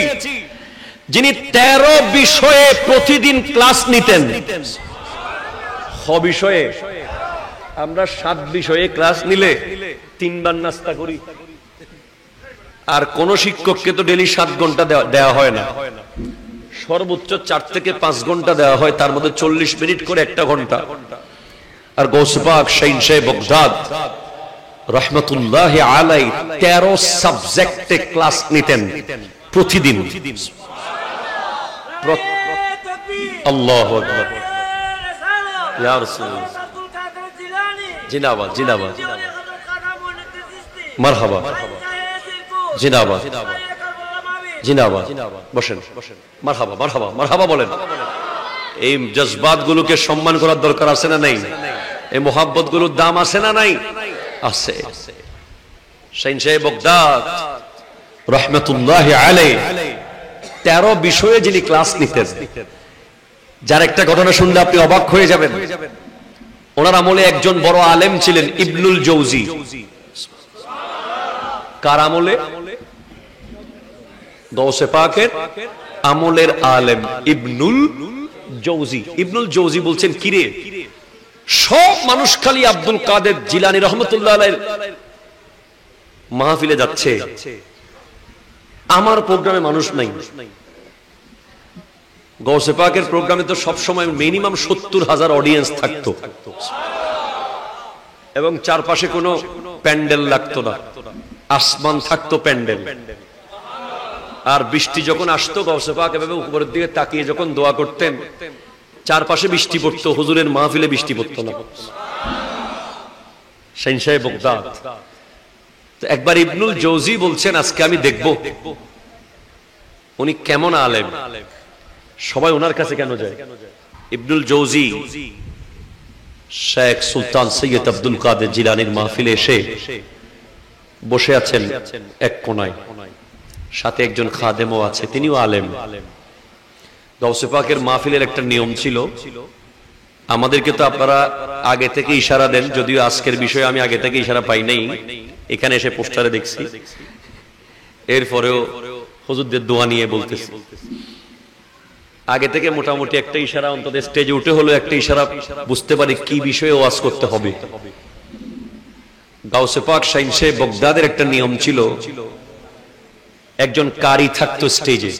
যিনি 13 বিষয়ে প্রতিদিন ক্লাস নিতেন। বিষয়ে আমরা 7 বিষয়ে ক্লাস নিলে 3 বার নাস্তা করি, আর কোন শিক্ষককে তো ডেইলি 7 ঘন্টা দেওয়া হয় না, সর্বোচ্চ 4 থেকে 5 ঘন্টা দেওয়া হয়, তার মধ্যে 40 মিনিট করে 1 ঘন্টা। আর গৌসে পাক শাইন শাহ বাগদাদ রাহমাতুল্লাহি আলাইহি 13 সাবজেক্টে ক্লাস নিতেন প্রতিদিন। আল্লাহু আকবার, ইয়া রাসূলুল্লাহ, জিন্দাবাদ জিন্দাবাদ, মারহাবা জিন্দাবাদ জিন্দাবাদ, বসেন, মারহাবা মারহাবা মারহাবা বলেন। এই জজবাত গুলোকে সম্মান করার দরকার আছে না নাই? এই মোহাব্বত গুলোর দাম আছে না নাই? আছে। শাইন শাহ বাগদাদ রাহমাতুল্লাহি আলাইহি 13 বিষয়ে যিনি ক্লাস নিতেন, যার একটা ঘটনা শুনলে আপনি অবাক হয়ে যাবেন। ওনার আমলে একজন বড় আলেম ছিলেন ইবনুল জৌজি। কার আমলে? গৌসে পাকের আমলের আলেম ইবনুল জৌজি। ইবনুল জৌজি বলছেন, কিরে সব মানুষ খালি আব্দুল কাদের জিলানী রাহমাতুল্লাহ আলাইহির মাহফিলে যাচ্ছে, আমার প্রোগ্রামে মানুষ নাই। গৌসে পাকের প্রোগ্রামে তো সবসময় মিনিমাম 70,000 অডিয়েন্স থাকতো, এবং চারপাশে কোনো প্যান্ডেল লাগতো না, আসমান থাকতো প্যান্ডেল। আর বৃষ্টি যখন আসতো, গৌসে পাক এভাবে উপরের দিকে তাকিয়ে যখন দোয়া করতেন, চারপাশে বৃষ্টি পড়তো, হুজুরের মাহফিলে বৃষ্টি পড়তো না। শাহিনশাহ বগদাদ। তো একবার ইবনুল জৌজি বলছেন আজকে আমি দেখব উনি কেমন আলেম, সবাই ওনার কাছে কেন যায়। ইবনুল জৌজি শেখ সুলতান সৈয়দ আব্দুল কাদের জিলানীর মাহফিলে এসে বসে আছেন এক কোনায়, সাথে একজন খাদেমও আছে, তিনিও আলেম। গাউসে পাকের মাহফিলের একটা নিয়ম ছিল, আমাদেরকে তো আপনারা আগে থেকে ইশারা দেন, যদিও আজকের বিষয়ে আমি আগে থেকে ইশারা পাই নাই, এখানে এসে পোস্টারে দেখছি, এরপরেও হুজুরদের দোয়া নিয়ে বলতেছি। আগে থেকে মোটামুটি একটা ইশারা অন্তত স্টেজে উঠে হলো একটা ইশারা বুঝতে পারি কি বিষয়ে ওয়াজ করতে হবে। গাউসে পাক শাহিনশাহ বগদাদের একটা নিয়ম ছিল, একজন কারি থাকতো স্টেজে,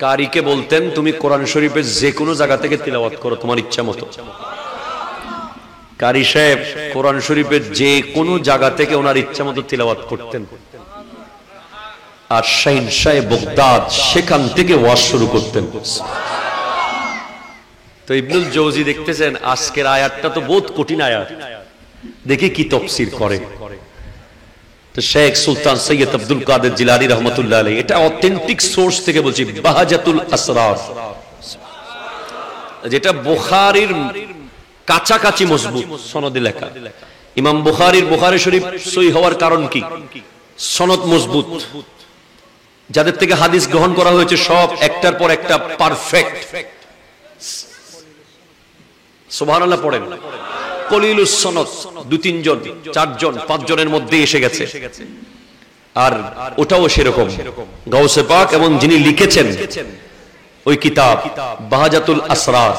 কারিকে বলতেন তুমি কোরআন শরীফের যে কোনো জায়গা থেকে তিলাওয়াত করো তোমার ইচ্ছা মতো। কারি সাহেব কোরআন শরীফের যে কোনো জায়গা থেকে ওনার ইচ্ছা মতো তিলাওয়াত করতেন, আর শাহিনশাহ বগদাদ সেখান থেকে ওয়াজ শুরু করতেন। তো ইবনুল জৌজি দেখতেছেন আজকের আয়াতটা তো বহুত কঠিন আয়াত, দেখি কি তাফসীর করে। তো শেখ সুলতান সৈয়দ আব্দুল কাদের জিলানী রহমাতুল্লাহ আলাইহি, এটা অথেন্টিক সোর্স থেকে বলছি, বাহাজাতুল আসরার, যেটা বুখারীর কাছাকাছি মজবুত সনদে লেখা। ইমাম বুখারীর বুখারী শরীফ সহিহ হওয়ার কারণ কি? সনদ মজবুত, যাদের থেকে হাদিস গ্রহণ করা হয়েছে সব একটার পর একটা পারফেক্ট। সুবহানাল্লাহ পড়েন। কলিলুস সনদ, 2-3 জন 4 জন 5 জনের মধ্যে এসে গেছে, আর ওটাও সেরকম। গাউসে পাক এবং যিনি লিখেছেন ওই কিতাব বাহাজাতুল আসরার,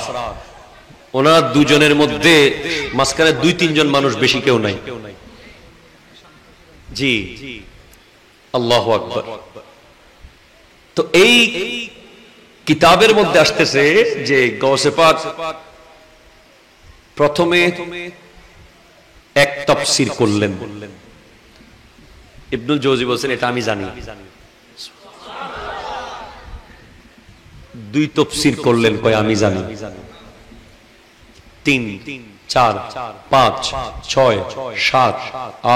ওনার দুজনের মধ্যে মাঝখানে 2-3 জন মানুষ, বেশি কেউ নাই। জি, আল্লাহু আকবার। তো এই কিতাবের মধ্যে আসতেছে যে গাউসে পাক প্রথমে এক তাফসীর করলেন। ইবনুল জৌজি বলছেন এটা আমি জানি। 2 তাফসীর করলেন, কয় আমি জানি। 3, 4, 5, 6, 7,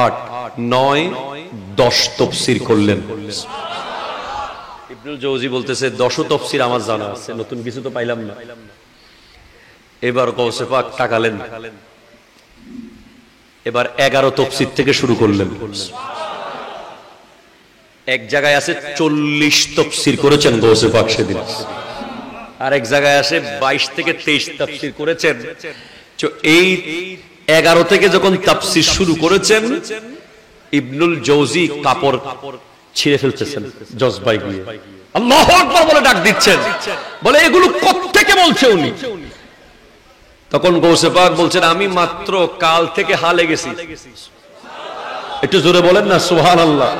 8, 9, 10 তাফসীর করলেন। ইবনুল জৌজি বলতেছে 10 তাফসীর আমার জানা আছে, নতুন কিছু তো পাইলাম না। এবার গাউসে পাক তাকালেন, এবার 11 তাফসীর থেকে শুরু করলেন। এক জায়গায় আছে 40 তাফসীর করেছেন গাউসে পাক সেদিন, আর এক জায়গায় আসে 22 থেকে 23 তাফসীর করেছেন। তো এই 11 থেকে যখন তাফসীর শুরু করেছেন, ইবনুল জৌজি কাপড় ছিঁড়ে ফেলতেছেন জজবায় গিয়ে, আল্লাহু আকবার বলে ডাক দিচ্ছেন, বলে এগুলো কোত্থেকে বলছে উনি। তখন গাউসে পাক বলছেন আমি মাত্র কাল থেকে হালে গেছি। একটু জোরে বলেন না সুবহানাল্লাহ।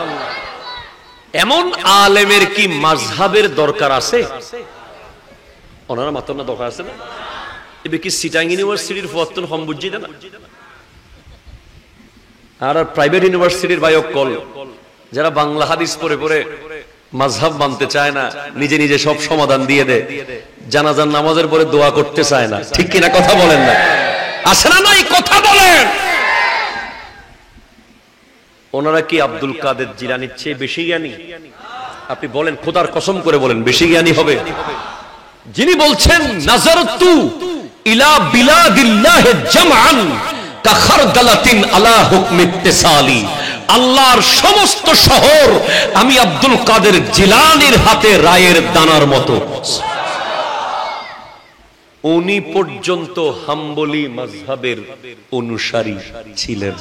এমন আলেমের কি মাযহাবের দরকার আছে? ওনারা মাত্র না দরকার আছে না? এবে কি সিটাং ইউনিভার্সিটির ফতন সম্বুজি দেনা, আর প্রাইভেট ইউনিভার্সিটির বায়ক কল, যারা বাংলা হাদিস পড়ে পড়ে মাযহাব মানতে চায় না, নিজে নিজে সব সমাধান দিয়ে দেয়, জানাজার নামাজের পরে দোয়া করতে চায় না। ঠিক কিনা কথা বলেন না? আসে না নাই কথা বলেন। ওনারা কি আব্দুল কাদের জিলানীর চেয়ে বেশি জ্ঞানী? আপনি বলেন, খোদার কসম করে বলেন, বেশি জ্ঞানী হবে? যিনি বলছেন নাজারতু ইলা বিলাদিল্লাহ জামআন কাখারদালাতিন আলা হুকমি ইত্তিসালি, আল্লাহর সমস্ত শহর আমি আব্দুল কাদের জিলানীর হাতে রায়ের দানার মতো। উনি পর্যন্ত হাম্বলি মাযহাবের অনুসারী ছিলেন।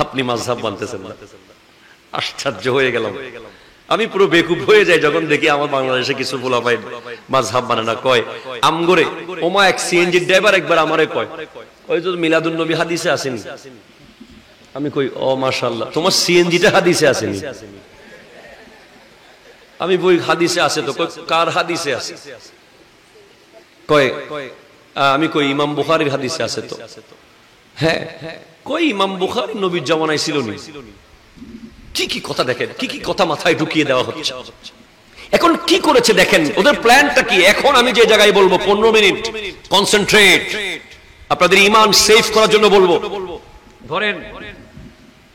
আপনি মাযহাব মানতেছেন না? আশ্চর্য হয়ে গেলাম। আমি পুরো বেকুব হয়ে যাই যখন দেখি আমার বাংলাদেশে কিছু পোলাপাইন মাযহাব মানে না। কয় আমগরে ওমা এক সিএনজি ড্রাইভার একবার আমারে কয়, ওই তো মিলাদুন নবী হাদিসে আসেনি। আমি কই ও মাশাআল্লাহ, তোমার সিএনজিটা হাদিসে আসেনি? আমি বই হাদিসে আছে তো। কই কার হাদিসে আছে? কয় আমি কই ইমাম বুখারীর হাদিসে আছে তো। হ্যাঁ, কই ইমাম বুখারী নবীর জামানায় ছিল না। কি কি কথা দেখেন, কি কি কথা মাথায় ঢুকিয়ে দেওয়া হচ্ছে। এখন কি করেছে দেখেন, ওদের প্ল্যানটা কি। এখন আমি যে জায়গায় বলবো 15 মিনিট কনসেন্ট্রেট, আপনাদের ঈমান সেভ করার জন্য বলবো। ধরেন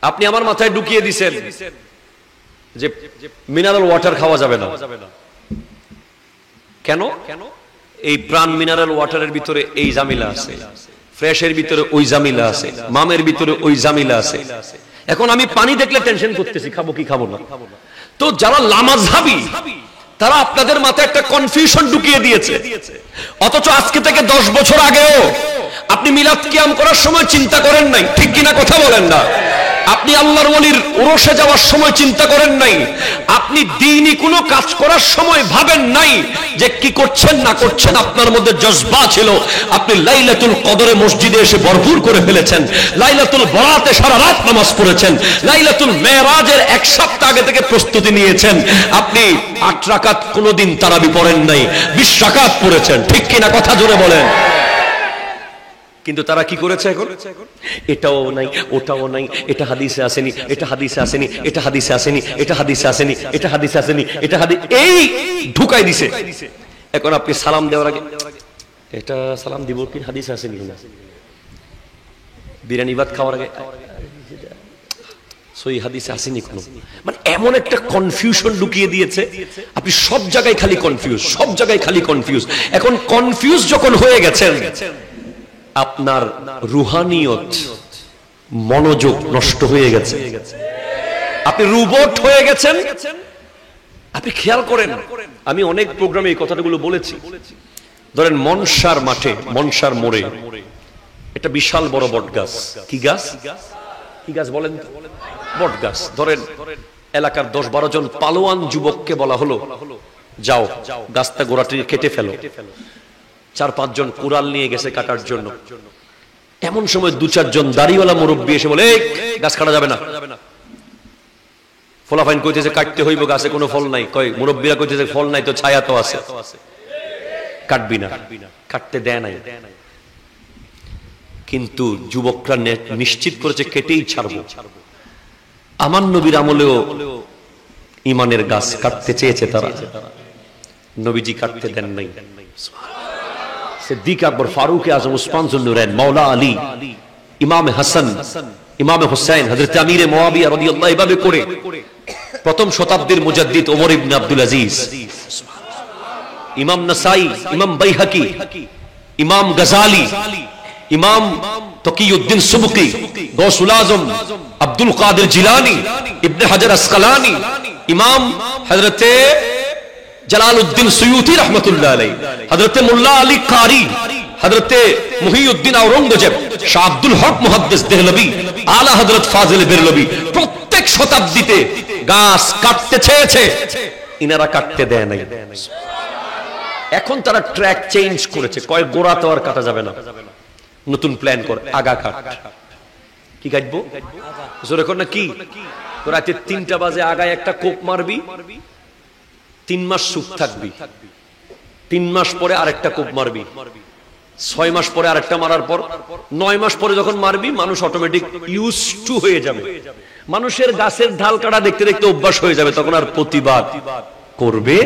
আপনি আমার মাথায় ঢুকিয়ে দিয়েছেন যে মিনারেল ওয়াটার খাওয়া যাবে না। কেন? এই প্রাণ মিনারেল ওয়াটারের ভিতরে এই জামিলা আছে, ফ্রেশের ভিতরে ওই জামিলা আছে, মামের ভিতরে ওই জামিলা আছে। এখন আমি পানি দেখলে টেনশন করতেছি, খাবো কি খাবো না। তো যারা লামাযহাবী তারা আপনাদের মাথায় একটা কনফিউশন ঢুকিয়ে দিয়েছে, অথচ আজকে থেকে 10 বছর আগেও আপনি মিলাদ কিয়াম করার সময় চিন্তা করেন নাই, ঠিক কিনা কথা বলেন না? আপনি আল্লাহর ওলির উরসে যাওয়ার সময় চিন্তা করেন নাই, আপনি দ্বীনি কোনো কাজ করার সময় ভাবেন নাই যে কি করছেন না করছেন। আপনার মধ্যে জজবা ছিল, আপনি লাইলাতুল কদরে মসজিদে এসে ভরপুর করে ফেলেছেন, লাইলাতুল বরাতে সারা রাত নামাজ পড়েছেন, লাইলাতুল মেরাজের 1 সপ্তাহ আগে থেকে প্রস্তুতি নিয়েছেন। আপনি 8 রাকাত কোনোদিন তারাবি পড়েন নাই, 20 রাকাত পড়েছেন, ঠিক কিনা কথা জোরে বলেন। কিন্তু তারা কি করেছে এখন? এটাও নাই, ওটাও নাই, এটা হাদিসে আসেনি, এটা হাদিসে আসেনি, এটা হাদিসে আসেনি, এটা হাদিসে আসেনি, এটা হাদিসে আসেনি, এটা হাদিস, এই ঢুকাই দিছে। এখন আপনি সালাম দেওয়ার আগে এটা সালাম দিব কি হাদিসে আসেনি না, বিরিয়ানি ভাত খাওয়ার আগে সই হাদিসে আসেনি কোনো, মানে এমন একটা কনফিউশন ঢুকিয়ে দিয়েছে। আপনি সব জায়গায় খালি কনফিউজ, সব জায়গায় খালি কনফিউজ। এখন কনফিউজ যখন হয়ে গেছেন, আপনার রুহানিয়ত মনোযোগ নষ্ট হয়ে গেছে, আপনি রোবট হয়ে গেছেন। আপনি খেয়াল করেন, আমি অনেক প্রোগ্রামে এই কথাগুলো বলেছি। ধরেন মনসার মাঠে, মনসার মোড়ে এটা বিশাল বড় বট গাছ। কি গাছ? কি গাছ বলেন? বট গাছ। ধরেন এলাকার 10-12 জন পালোয়ান যুবককে বলা হলো, যাও গাছটা গোড়াটি কেটে ফেলো। 4-5 জন কুড়াল নিয়ে গেছে কাটার জন্য। এমন সময় 2-4 জন দাড়িওয়ালা মুরব্বী এসে বলে, গাছ কাটা যাবে না। ফলাফাইন কইতেছে কাটতে হইব, গাছে কোনো ফল নাই। কয় মুরব্বীরা কইতেছে ফল নাই তো ছায়া তো আছে, কাটবি না। কাটতে দেয় নাই, কিন্তু যুবকরা নিশ্চিত করেছে কেটেই ছাড়বো। আমার নবীর আমলেও ইমানের গাছ কাটতে চেয়েছে তারা, নবীজি কাটতে দেন নাই। সিদ্দিক আকবর, ফারুক আজম, উসমান যুন্নুরাইন, মাওলা আলী, ইমাম হাসান, ইমাম হুসাইন, হযরত আমিরে মুয়াবিয়া রাদিয়াল্লাহু এভাবে করে প্রথম শতাব্দীর মুজাদ্দিদ ওমর ইবনে আব্দুল আজিজ, ইমাম নাসাই, ইমাম বাইহাকি, ইমাম গজালি, ইমাম তকিউদ্দিন সুবকি, গৌসুল আজম আব্দুল কাদের জিলানী, ইবনে হাজার আসকালানী, ইমাম হযরতে জালালউদ্দিন সুয়ুতি রাহমাতুল্লাহ আলাইহি, হযরতে মোল্লা আলী কারি, হযরতে মুহিউদ্দিন আওরঙ্গজেব, শাহ আব্দুল হক মুহাদ্দিস দেহলভী, আলা হযরত ফাজিল বেরলভী, প্রত্যেক শতাব্দীতে গাছ কাটতে চেয়েছে, ইনারা কাটতে দেয় নাই। এখন তারা ট্র্যাক চেঞ্জ করেছে, কয় গোড়া তো আর কাটা যাবে না, নতুন প্ল্যান কর, আগা কাট। কি কাটবো? জোরে কর না কি? রাতে 3টা বাজে আগায় একটা কোপ মারবি, 3 মাস সুখ থাকবি, 3 মাস পরে আরেকটা কোপ মারবি, 6 মাস পরে আরেকটা মারার পর 9 মাস পরে যখন মারবি, মানুষ অটোমেটিক ইউজ টু হয়ে যাবে। মানুষের গাছের ঢাল কাটা দেখতে দেখতে অভ্যাস হয়ে যাবে, তখন আর প্রতিবাদ করবে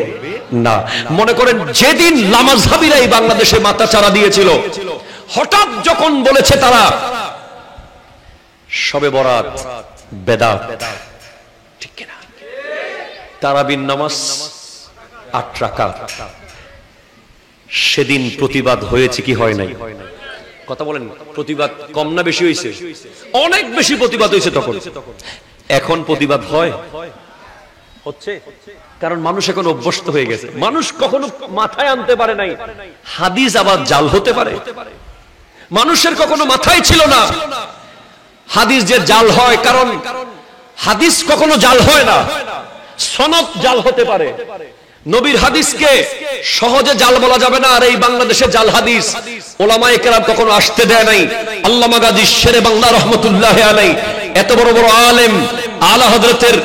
না। মনে করেন যেদিন লামাযহাবীরা এই বাংলাদেশে মাথা চারা দিয়েছিল, হঠাৎ যখন বলেছে তারা শবে বরাত বেদাত, ঠিক কিনা? তারাবির নামাজ 8 রাকাত, সেদিন প্রতিবাদ হয়েছে কি হয় নাই? কথা বলেন, প্রতিবাদ কম না বেশি হয়েছে? অনেক বেশি প্রতিবাদ হয়েছে তখন। এখন প্রতিবাদ হয়? হচ্ছে, কারণ মানুষ এখন অভ্যস্ত হয়ে গেছে। মানুষ কখনো মাথায় আনতে পারে নাই হাদিস আবার জাল হতে পারে। মানুষের কখনো মাথায় ছিল না হাদিস যে জাল হয়, কারণ হাদিস কখনো জাল হয় না, সনদ জাল হতে পারে। নবীর হাদিসকে সহজে জাল বলা যাবে না। আর এই বাংলাদেশে জাল হাদিস ওলামায়ে কেরাম কখনো আসতে দেয় নাই। আল্লামা গাজী শেরে বাংলা রহমতুল্লাহ আলাইহি, এত বড় বড় আলেম, আলা হযরতের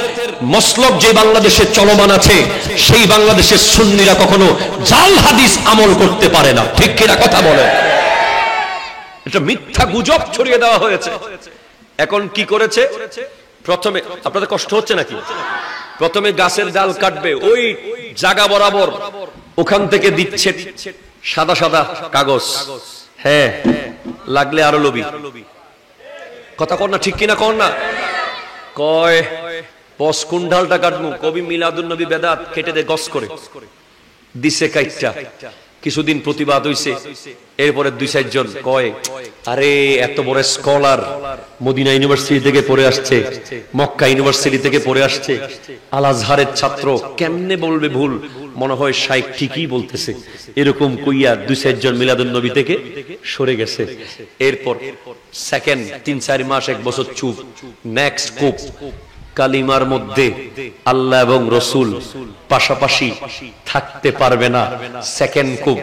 মসলক যে বাংলাদেশে চলমান আছে, সেই বাংলাদেশের সুন্নিরা কখনো জাল হাদিস আমল করতে পারে না, ঠিক কিনা কথা বলে? এটা মিথ্যা গুজব ছড়িয়ে দেওয়া হয়েছে। এখন কি করেছে? প্রথমে আপনাদের কষ্ট হচ্ছে নাকি? প্রথমে গাছের ডাল কাটবে, ওই জায়গা বরাবর ওখান থেকে দিচ্ছে সাদা সাদা কাগজ। হ্যাঁ, লাগলে আরো লবি। কথা কর না, ঠিক কিনা কর না? কয় বস কোন ডালটা কাটবো? কবি মিলাদুন নবী বেদাত কেটে দে গস করে দিছে কাইটটা। কিছুদিন প্রতিবাদ হইছে, এরপরে 2-4 জন কয় আরে এত বড় স্কলার, মদিনা ইউনিভার্সিটি থেকে পড়ে আসছে, মক্কা ইউনিভার্সিটি থেকে পড়ে আসছে, আল আজহারের ছাত্র, কেমনে বলবে ভুল? মনে হয় শাইখ ঠিকই বলতেছে, এরকম কইয়া 2-4 জন মিলাদুন নবী থেকে সরে গেছে। এরপর সেকেন্ড 3-4 মাস 1 বছর চুপ। নেক্সট কুপ, কালিমার মধ্যে আল্লাহ এবং রসুল পাশাপাশি থাকতে পারবে না। সেকেন্ড কুপ,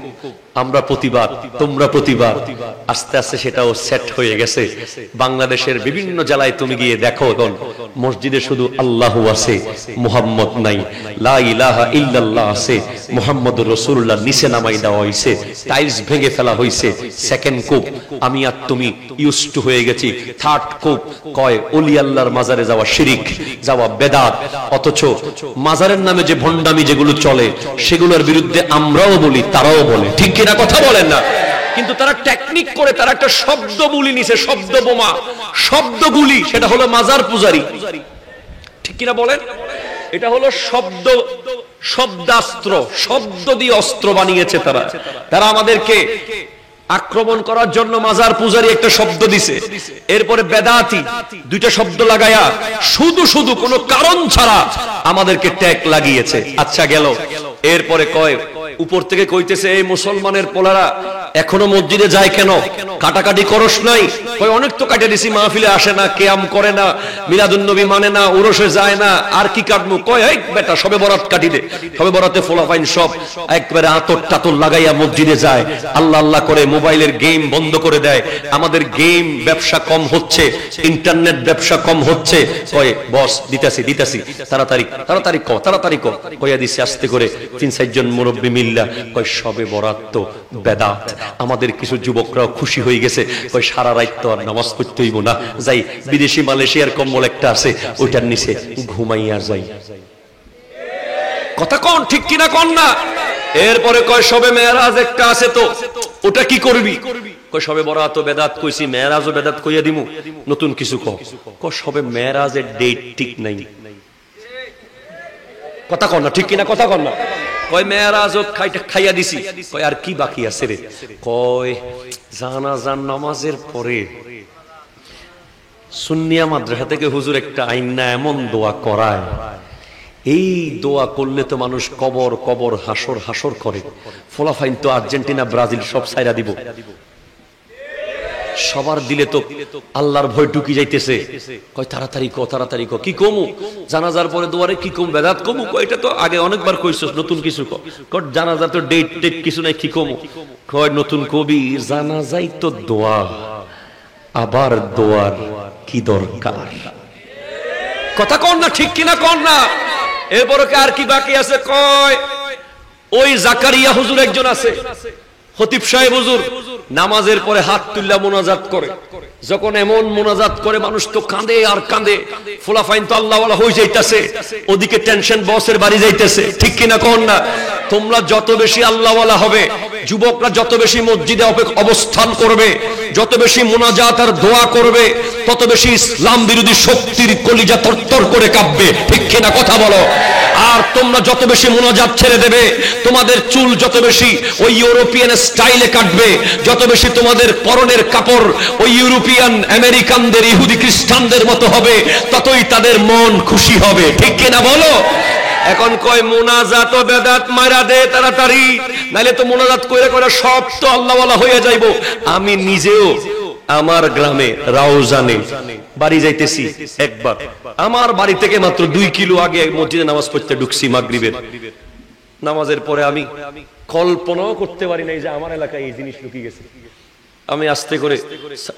আমরা প্রতিবাদ, তোমরা প্রতিবাদ। আস্তে আস্তে সেটাও সেট হয়ে গেছে। বাংলাদেশের বিভিন্ন জেলায় তুমি গিয়ে দেখো, এখন মসজিদে শুধু আল্লাহ আছে, মুহাম্মদ নাই। লা ইলাহা ইল্লাল্লাহ আছে, মুহাম্মদুর রাসূলুল্লাহ নিচে নামাই দেওয়া হয়েছে, টাইলস ভেঙে ফেলা হয়েছে। সেকেন্ড কুপ, আমি আর তুমি ইউজ টু হয়ে গেছি। থার্ড কুপ, কয় ওলি আল্লাহর মাজারে যাওয়া শিরিক, যাওয়া বেদাত। অথচ মাজারের নামে যে ভণ্ডামি যেগুলো চলে, সেগুলোর বিরুদ্ধে আমরাও বলি, তারাও বলে। ঠিক কিনা কথা বলেন না? কিন্তু তারা টেকনিক করে, তারা একটা শব্দ বুলি নিছে, শব্দ বোমা, শব্দ গুলি, সেটা হলো মাজার পূজারি। ঠিক কিনা বলেন? এটা হলো শব্দ, শব্দাস্ত্র, শব্দ দিয়ে অস্ত্র বানিয়েছে তারা। তারা আমাদেরকে আক্রমণ করার জন্য মাজার পূজারি একটা শব্দ দিছে, এরপরে বেদাতি 2টা শব্দ লাগায়া শুধু শুধু কোনো কারণ ছাড়া আমাদেরকে ট্যাগ লাগিয়েছে। আচ্ছা গেল, এরপরে কয় উপর থেকে কইতেছে এই মুসলমানের পোলারা এখনো মসজিদে যায় কেন? কাটাকাটি করস নাই? কয় অনেক তো কাটে দিছি, মাহফিলে আসে না, কিয়াম করে না, মিলাদুন নবী মানে না, উরসে যায় না, আর কি কাটবো? কয় এই বেটা সবে বরাত কাটি দে। সবে বরাতে ফোলাফাইন সব একবারে আতর টাতর লাগাইয়া মসজিদে যায়, আল্লাহ আল্লাহ করে, মোবাইলের গেম বন্ধ করে দেয়। আমাদের গেম ব্যবসা কম হচ্ছে, ইন্টারনেট ব্যবসা কম হচ্ছে। কয় বস দিতাছি দিতাছি, তাড়াতাড়ি তাড়াতাড়ি ক, তাড়াতাড়ি ক। কইয়া দিছে আস্তে করে 3-4 জন মুরব্বী মিল্লা। কয় সবে বরাত তো বেদাত। আমাদের কিছু যুবকরাও খুশি হয়ে গেছে, কয় সারা রাত তো আর নামাজ পড়তে হইব না, যাই বিদেশি মালয়েশিয়ার কম্বল একটা আছে, ওইটার নিচে ঘুমাইয়া যাই। কথা কোন ঠিক কিনা কোন না? এরপরে কয় সবে মেরাজ একটা আছে, তো ওটা কি করবি? কয় সবে বরাত তো বেদাত কইছি, মেরাজও বেদাত কইয়া দিমু, নতুন কিছু কয় সবে মেরাজের ডেট ঠিক নাই। কথা কন না, ঠিক কিনা কথা কন না? কয় মেরাজও খাইয়া দিছি। কয় আর কি বাকি আছে রে? কয় জানাজার নামাজের পরে সুন্নিয়া মাদ্রাসা থেকে হুজুর একটা আইনা এমন দোয়া করায়, এই দোয়া করলে তো মানুষ কবর কবর হাসর হাসর করে। ফলাফাইন তো আর্জেন্টিনা ব্রাজিল সব ছাইরা দিব। সবার দিলে তো আল্লাহর ভয় ঢুকি যাইতেছে। কয় তাড়াতাড়ি ক, তাড়াতাড়ি ক। কি কমু? জানাজার পরে দোয়ারে কি কম? বেদাত কমু? কয় এটা তো আগে অনেকবার কইছস, নতুন কিছু ক। কয় জানাজা তো ডেট টেট কিছু নাই, কি কমু? কয় নতুন কবি, জানাজাই তো দোয়া, আবার দোয়ার কি দরকার? কথা কন না, ঠিক কিনা কন না? এরপরে আর কি বাকি আছে? কয় ওই জাকারিয়া হুজুর একজন আছে, খতিব সাহেব হুজুর, নামাজের পরে হাত তুল্লা মোনাজাত করে। যখন এমন মোনাজাত করে মানুষ তো কাঁদে আর কাঁদে। ফুলাফাইন তো আল্লাহওয়ালা হয়ে যাইতেছে, ওদিকে টেনশন বসের বাড়ি যাইতেছে। ঠিক কিনা কোন না? তোমরা যত বেশি আল্লাহওয়ালা হবে, যুবকরা যত বেশি মসজিদে অবস্থান করবে, যত বেশি মোনাজাত আর দোয়া করবে, তত বেশি ইসলাম বিরোধী শক্তির কলিজা তরতর করে কাঁপবে। ঠিক কিনা কথা বলো? আর তোমরা যত বেশি মোনাজাত ছেড়ে দেবে, তোমাদের চুল যত বেশি ওই ইউরোপিয়ান স্টাইলে কাটবে, যত বেশি তোমাদের পরনের কাপড় ওই ইউরোপিয়ান আমেরিকানদের, ইহুদি খ্রিস্টানদের মতো হবে, ততই তাদের মন খুশি হবে। ঠিক কিনা বলো? এখন কয় মোনাজাত ও বেদাত মারা দে তাড়াতাড়ি, নাইলে তো মোনাজাত কইরা কইরা সব তো আল্লাহওয়ালা হয়ে যাইব। আমি নিজেও আমার গ্রামে রাউজানে বাড়ি যাইতেছি একবার, আমার বাড়ি থেকে মাত্র 2 কিলো আগে মসজিদে নামাজ পড়তে ঢুকছি মাগরিবের নামাজের পরে। আমি কল্পনাও করতে পারি নাই যে আমার এলাকায় এই জিনিস লুকিয়ে গেছে। আমি আস্তে করে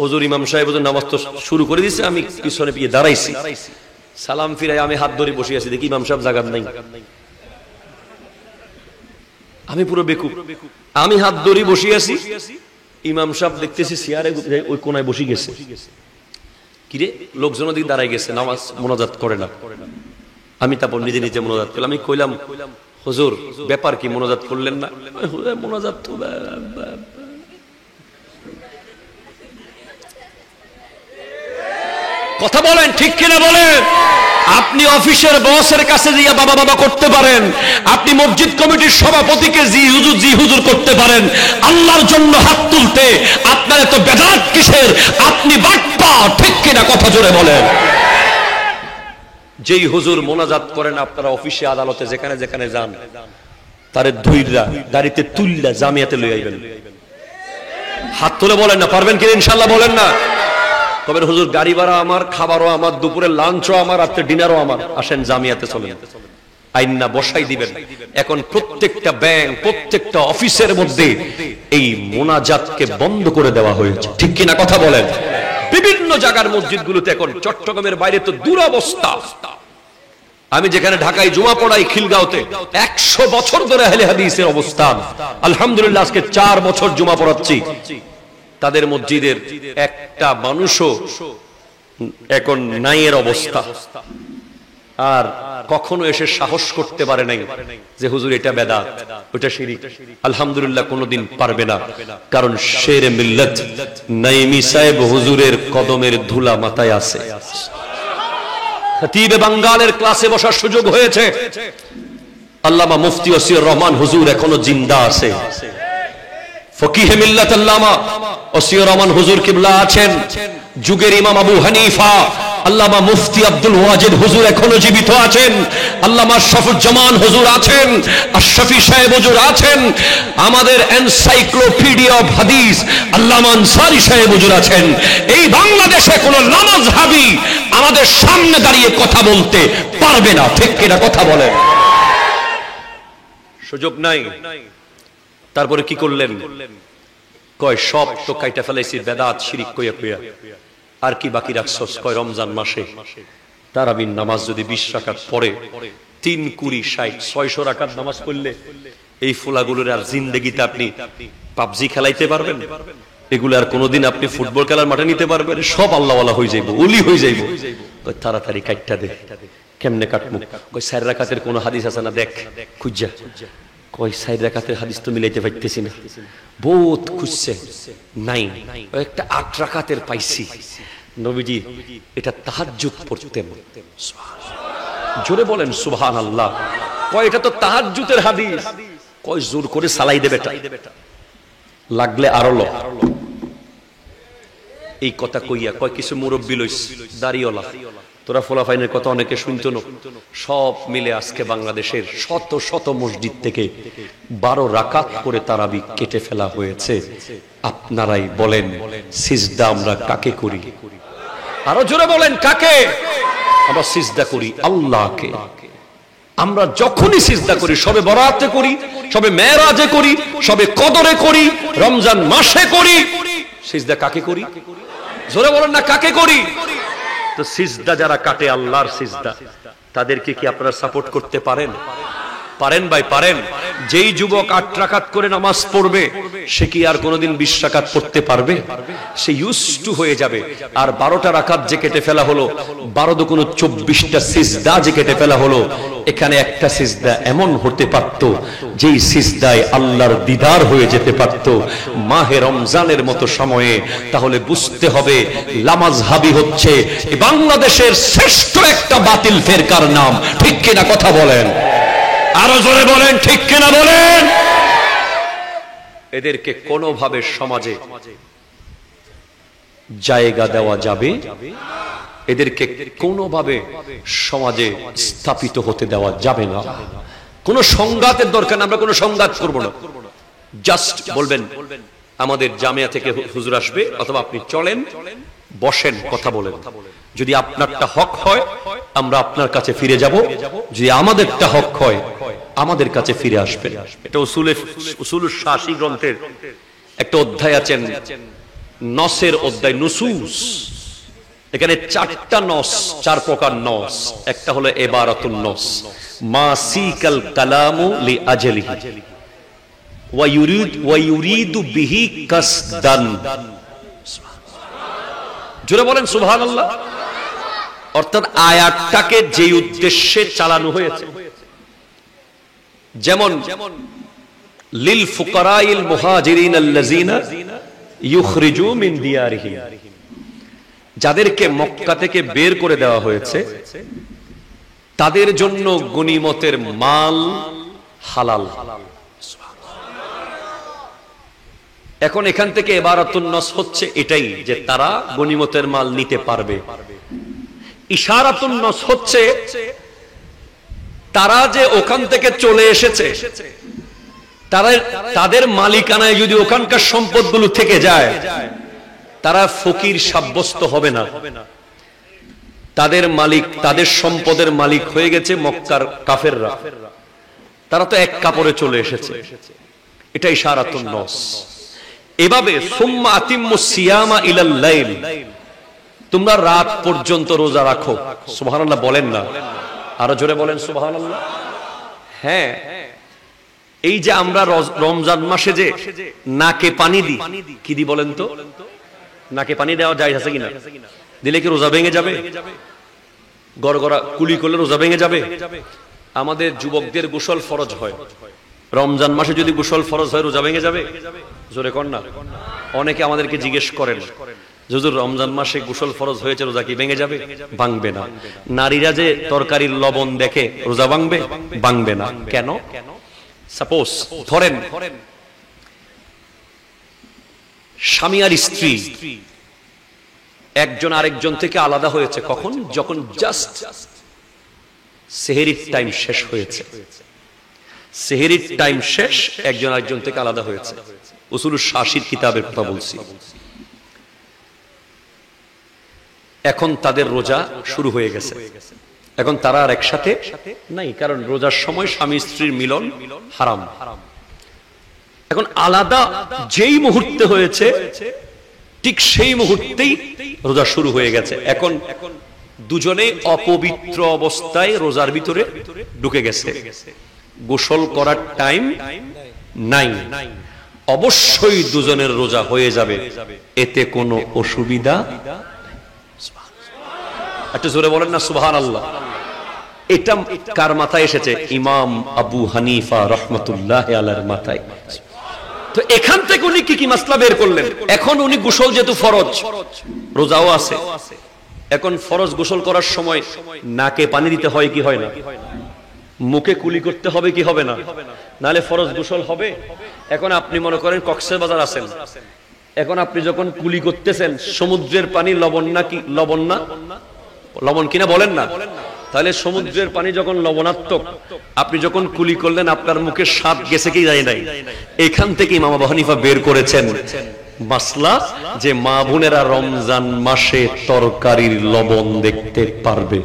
হুজুর ইমাম সাহেব হুজুর নামাজ তো শুরু করে দিয়েছে, আমি পিছনে গিয়ে দাঁড়াইছি, সালাম ফিরাই আমি হাত ধরে বসে আছি, দেখি ইমাম সাহেব জাগাত নাই। আমি পুরো বেকুব, আমি হাত ধরে বসে আছি, ইমাম সাহেব দেখতেছি চেয়ারে ওই কোনায় বসে গেছে। কিরে লোকজন দিকে দাঁড়াই গেছে, নামাজ মোনাজাত করে না। আমি তারপর নিজে নিজে মোনাজাত করলাম। আমি কইলাম, হুজুর ব্যাপার কি, মোনাজাত করলেন না? মোনাজাত তো কথা বলেন ঠিক কিনা বলেন। আপনি অফিসের বসের কাছে গিয়ে বাবা বাবা করতে পারেন, আপনি মসজিদ কমিটির সভাপতিকে জি হুজুর করতে পারেন। আল্লাহর জন্য হাত তুলতে আপনার এত বেদাত কিসের? আপনি বাটপা, ঠিক কিনা কথা জোরে বলেন। যেই হুজুর মোনাজাত করেন আপনারা অফিসে আদালতে যেখানে যেখানে যান, তারে ধুইরা গাড়িতে তুললা জামিয়াতে লই আইবেন। হাত তুলে বলেন না, পারবেন কি ইনশাআল্লাহ? বলেন না। তবে হুজুর গাড়ি ভাড়া আমার, খাবারও আমার, দুপুরের লাঞ্চও আমার, রাতে ডিনারও আমার, আসেন জামিয়াতে চলেন। আইন না বসাই দিবেন। এখন প্রত্যেকটা ব্যাংক, প্রত্যেকটা অফিসের মধ্যে এই মোনাজাতকে বন্ধ করে দেওয়া হয়েছে, ঠিক কিনা কথা বলেন। বিভিন্ন জায়গার মসজিদগুলোতে এখন, চট্টগ্রামের বাইরে তো দুরবস্থা। আমি যেখানে ঢাকায় জুমা পড়াই খিলগাঁওতে 100 বছর ধরে আহলে হাদিসের অবস্থান। আলহামদুলিল্লাহ আজকে 4 বছর জুমা পড়াচ্ছি। তাদের মসজিদের একটা মানুষও এখন নাইয়ের অবস্থা। আর কখনো এসে সাহস করতে পারে নাই যে হুজুর এটা বেদাত, ওটা শিরক। আলহামদুলিল্লাহ কোনোদিন পারবে না, কারণ শের মিল্লাত নাইমি সাহেব হুজুরের কদমের ধুলা মাথায় আছে। খতিবে বাঙ্গালের ক্লাসে বসার সুযোগ হয়েছে। আল্লামা মুফতি ওসিউর রহমান হুজুর এখনো জিন্দা আছে। ফকিহে মিল্লাত আল্লামা ওসিউর রহমান হুজুর কিবলা আছেন। যুগের ইমাম আবু হানিফা আল্লামা মুফতি আব্দুল ওয়াজিদ হুজুর এখনো জীবিত আছেন। আল্লামা আশরাফুজ্জামান হুজুর আছেন। আশরাফি সাহেব হুজুর আছেন। আমাদের এনসাইক্লোপিডিয়া অফ হাদিস আল্লামা আনসারী সাহেব হুজুর আছেন। এই বাংলাদেশে কোন নামাজহাবি আমাদের সামনে দাঁড়িয়ে কথা বলতে পারবে না, ঠিক কিনা কথা বলেন। সুযোগ নাই। তারপরে কি করলেন? কয় সব তো কাইটা ফেলাইছি, বেদাত শিরিক কইয়া কইয়া আর কি বাকি রাখছস? কয় রমজান মাসে তারাবির নামাজ যদি 20 রাকাত পড়ে, 3 20 60 600 রাকাত নামাজ পড়লে এই ফুলাগুলোর আর জিন্দেগিতে আপনি পাবজি খেলাইতে পারবেন? এগুলো আর কোনোদিন আপনি ফুটবল খেলার মাঠে নিতে পারবেন? সব আল্লাহওয়ালা হয়ে যাইব, ওলি হয়ে যাইব। কয় তাড়াতাড়ি কাটটা দে। কেমনে কাটমু? কয় 4 রাকাতের কোন হাদিস আছে না দেখ, খুঁজা। কয় 4 রাকাতের হাদিস তো মিলাইতে পারতেছি না, বহুত খুঁজছে, নাই। একটা 8 রাকাতের পাইছি। নবীজি এটা তাহাজ্জুদ পড়তেন। জোরে বলেন সুবহানাল্লাহ। কয় এটা তো তাহাজ্জুদের হাদিস। কয় জোর করে সালাই দে বেটা, লাগলে আরো ল। এই কথা কইয়া কয় কিছু মুরব্বি লইস দাড়িওয়ালা, তোরা ফোলাফাইনের কথা অনেকে শুনতো না, সব মিলে আজকে বাংলাদেশের শত শত মসজিদ থেকে 12 রাকাত করে তারাবি কেটে ফেলা হয়েছে। আপনারাই বলেন সিজদা আমরা কাকে করি? আরো জোরে বলেন কাকে? আমরা সিজদা করি আল্লাহকে। আমরা যখনই সিজদা করি, সবে বরাতে করি, সবে মেরাজে করি, সবে কদরে করি, রমজান মাসে করি, সিজদা কাকে করি? জোরে বলেন না কাকে করি? তো সিজদা যারা কাটে আল্লাহর সিজদা, তাদেরকে কি আপনারা সাপোর্ট করতে পারেন? পারেন ভাই, পারেন। যেই যুবক 8 রাকাত করে নামাজ পড়বে, সে কি আর কোনোদিন 20 রাকাত পড়তে পারবে? সে ইউজড টু হয়ে যাবে। আর 12টা রাকাত যে কেটে ফেলা হলো, 12 দুগুণ 24টা সিজদা যে কেটে ফেলা হলো, এখানে একটা সিজদা এমন হতে পারত যেই সিজদায় আল্লাহর দিদার হয়ে যেতে পারত মাহে রমজানের মতো সময়ে। তাহলে বুঝতে হবে লামাজহাবি হচ্ছে বাংলাদেশের শ্রেষ্ঠ একটা বাতিল ফেরকার নাম, ঠিক কিনা কথা বলেন? আরো জোরে বলেন ঠিক কিনা বলেন। এদেরকে কোনোভাবে সমাজে জায়গা দেওয়া যাবে, এদেরকে কোনোভাবে সমাজে স্থাপিত হতে দেওয়া যাবে না। কোন সংঘাতের দরকার না, আমরা কোনো সংঘাত করব না। জাস্ট বলবেন আমাদের জামিয়া থেকে হুজুর আসবে, অথবা আপনি চলেন, বসেন, কথা বলেন। যদি আপনারটা হক হয় আমরা আপনার কাছে ফিরে যাব, যদি আমাদেরটা হক হয় আমাদের কাছে ফিরে আসবেন। এটা উসুলুশ শাসী গ্রন্থের একটা অধ্যায় আছেন, নসের অধ্যায়, নুসুস। এখানে 4টা নস, 4 প্রকার নস। একটা হলো ইবারাতুন নস, মা সিকাল কালামু লি আজলিহি ওয়া ইউরিদু বিহি কাসদান। জোরে বলেন সুবহানাল্লাহ। অর্থাৎ আয়াতটাকে যে উদ্দেশ্যে চালানো হয়েছে, যেমন লিল ফুকারাইল মুহাজিরিন আল্লাযিনা ইউখরিজু মিন দিয়ারিহিম, যাদেরকে মক্কা থেকে বের করে দেওয়া হয়েছে তাদের জন্য গনিমতের মাল হালাল। এখন এখান থেকে ইবারাতুন নাস হচ্ছে এটাই যে তারা গনিমতের মাল নিতে পারবে। ইশারাতুন নাস হচ্ছে তারা যে ওখান থেকে চলে এসেছে, তাদের মালিকানায় যদি ওখানকার সম্পদগুলো থেকে যায়, তারা ফকির সাব্যস্ত হবে না। তাদের মালিক, তাদের সম্পদের মালিক হয়ে গেছে মক্কার কাফেররা। তারা তো এক কাপড়ে চলে এসেছে, এটা ইশারাতুন নাস। এভাবে সুম্মা আতিম্মুস সিয়ামা ইলাল লাইল, তোমরা রাত পর্যন্ত রোজা রাখো। সুবহানাল্লাহ বলেন না, আরো জোরে বলেন সুবহানাল্লাহ। হ্যাঁ, এই যে আমরা রমজান মাসে যে নাকে পানি দিই, কি দি বলেন তো? নাকে পানি দেওয়া যায় আছে কিনা? দিলে কি রোজা ভেঙে যাবে? গড়গড়া কুলি করলে রোজা ভেঙে যাবে? আমাদের যুবকদের গোসল ফরজ হয়, রমজান মাসে যদি গোসল ফরজ হয় রোজা ভেঙে যাবে? জোরে কর না। অনেকে আমাদেরকে জিজ্ঞেস করেন, হুজুর রমজান মাসে গোসল ফরজ হয়েছে, রোজা কি ভেঙে যাবে? ভাঙবে না। নারীরা যে তরকারির লবণ দেখে রোজা ভাঙবে? ভাঙবে না। কেন? সাপোজ ধরেন স্বামী আর স্ত্রী একজন আরেকজন থেকে আলাদা হয়েছে, কখন? যখন জাস্ট সেহরির টাইম শেষ হয়েছে। সেহরির টাইম শেষ, একজন আরেকজন থেকে আলাদা হয়েছে। উসুলুশ শাসির কিতাবের কথা বলছি। এখন তাদের রোজা শুরু হয়ে গেছে, এখন তারা আর একসাথে নাই, কারণ রোজার সময় স্বামী স্ত্রীর মিলন হারাম। এখন আলাদা যেই মুহূর্তে হয়েছে ঠিক সেই মুহূর্তেই রোজা শুরু হয়ে গেছে। এখন দুজনেই অপবিত্র অবস্থায় রোজার ভিতরে ঢুকে গেছে, গোসল করার টাইম নাই। অবশ্যই দুজনের রোজা হয়ে যাবে, এতে কোনো অসুবিধা। একটু জোরে বলেন না সুবহানাল্লাহ। এটা কার মাথায় এসেছে? ইমাম আবু হানিফা রাহমাতুল্লাহি আলাইহির মাথায়। তো এখান থেকে উনি কি কি মাসলা বের করলেন? এখন উনি গোসল যেহেতু ফরজ, রোজাও আছে, এখন ফরজ গোসল করার সময় নাকে পানি দিতে হয় কি হয় না? মুখে কুলি করতে হবে কি হবে না? নালে ফরজ গোসল হবে। এখন আপনি মনে করেন কক্সবাজার আছেন, এখন আপনি যখন কুলি করতেছেন সমুদ্রের পানি লবণ না কি লবণ না? লবণ কিনা বলেন না? তাহলে সমুদ্রের পানি যখন লবণাত্মক, আপনি যখন কুলি করলেন আপনার মুখে স্বাদ গেছে কি যায় নাই? এখান থেকে ইমাম আবু হানিফা বের করেছেন মাসলা যে মা বোনেরা রমজান মাসে তরকারির লবণ দেখতে পারবে।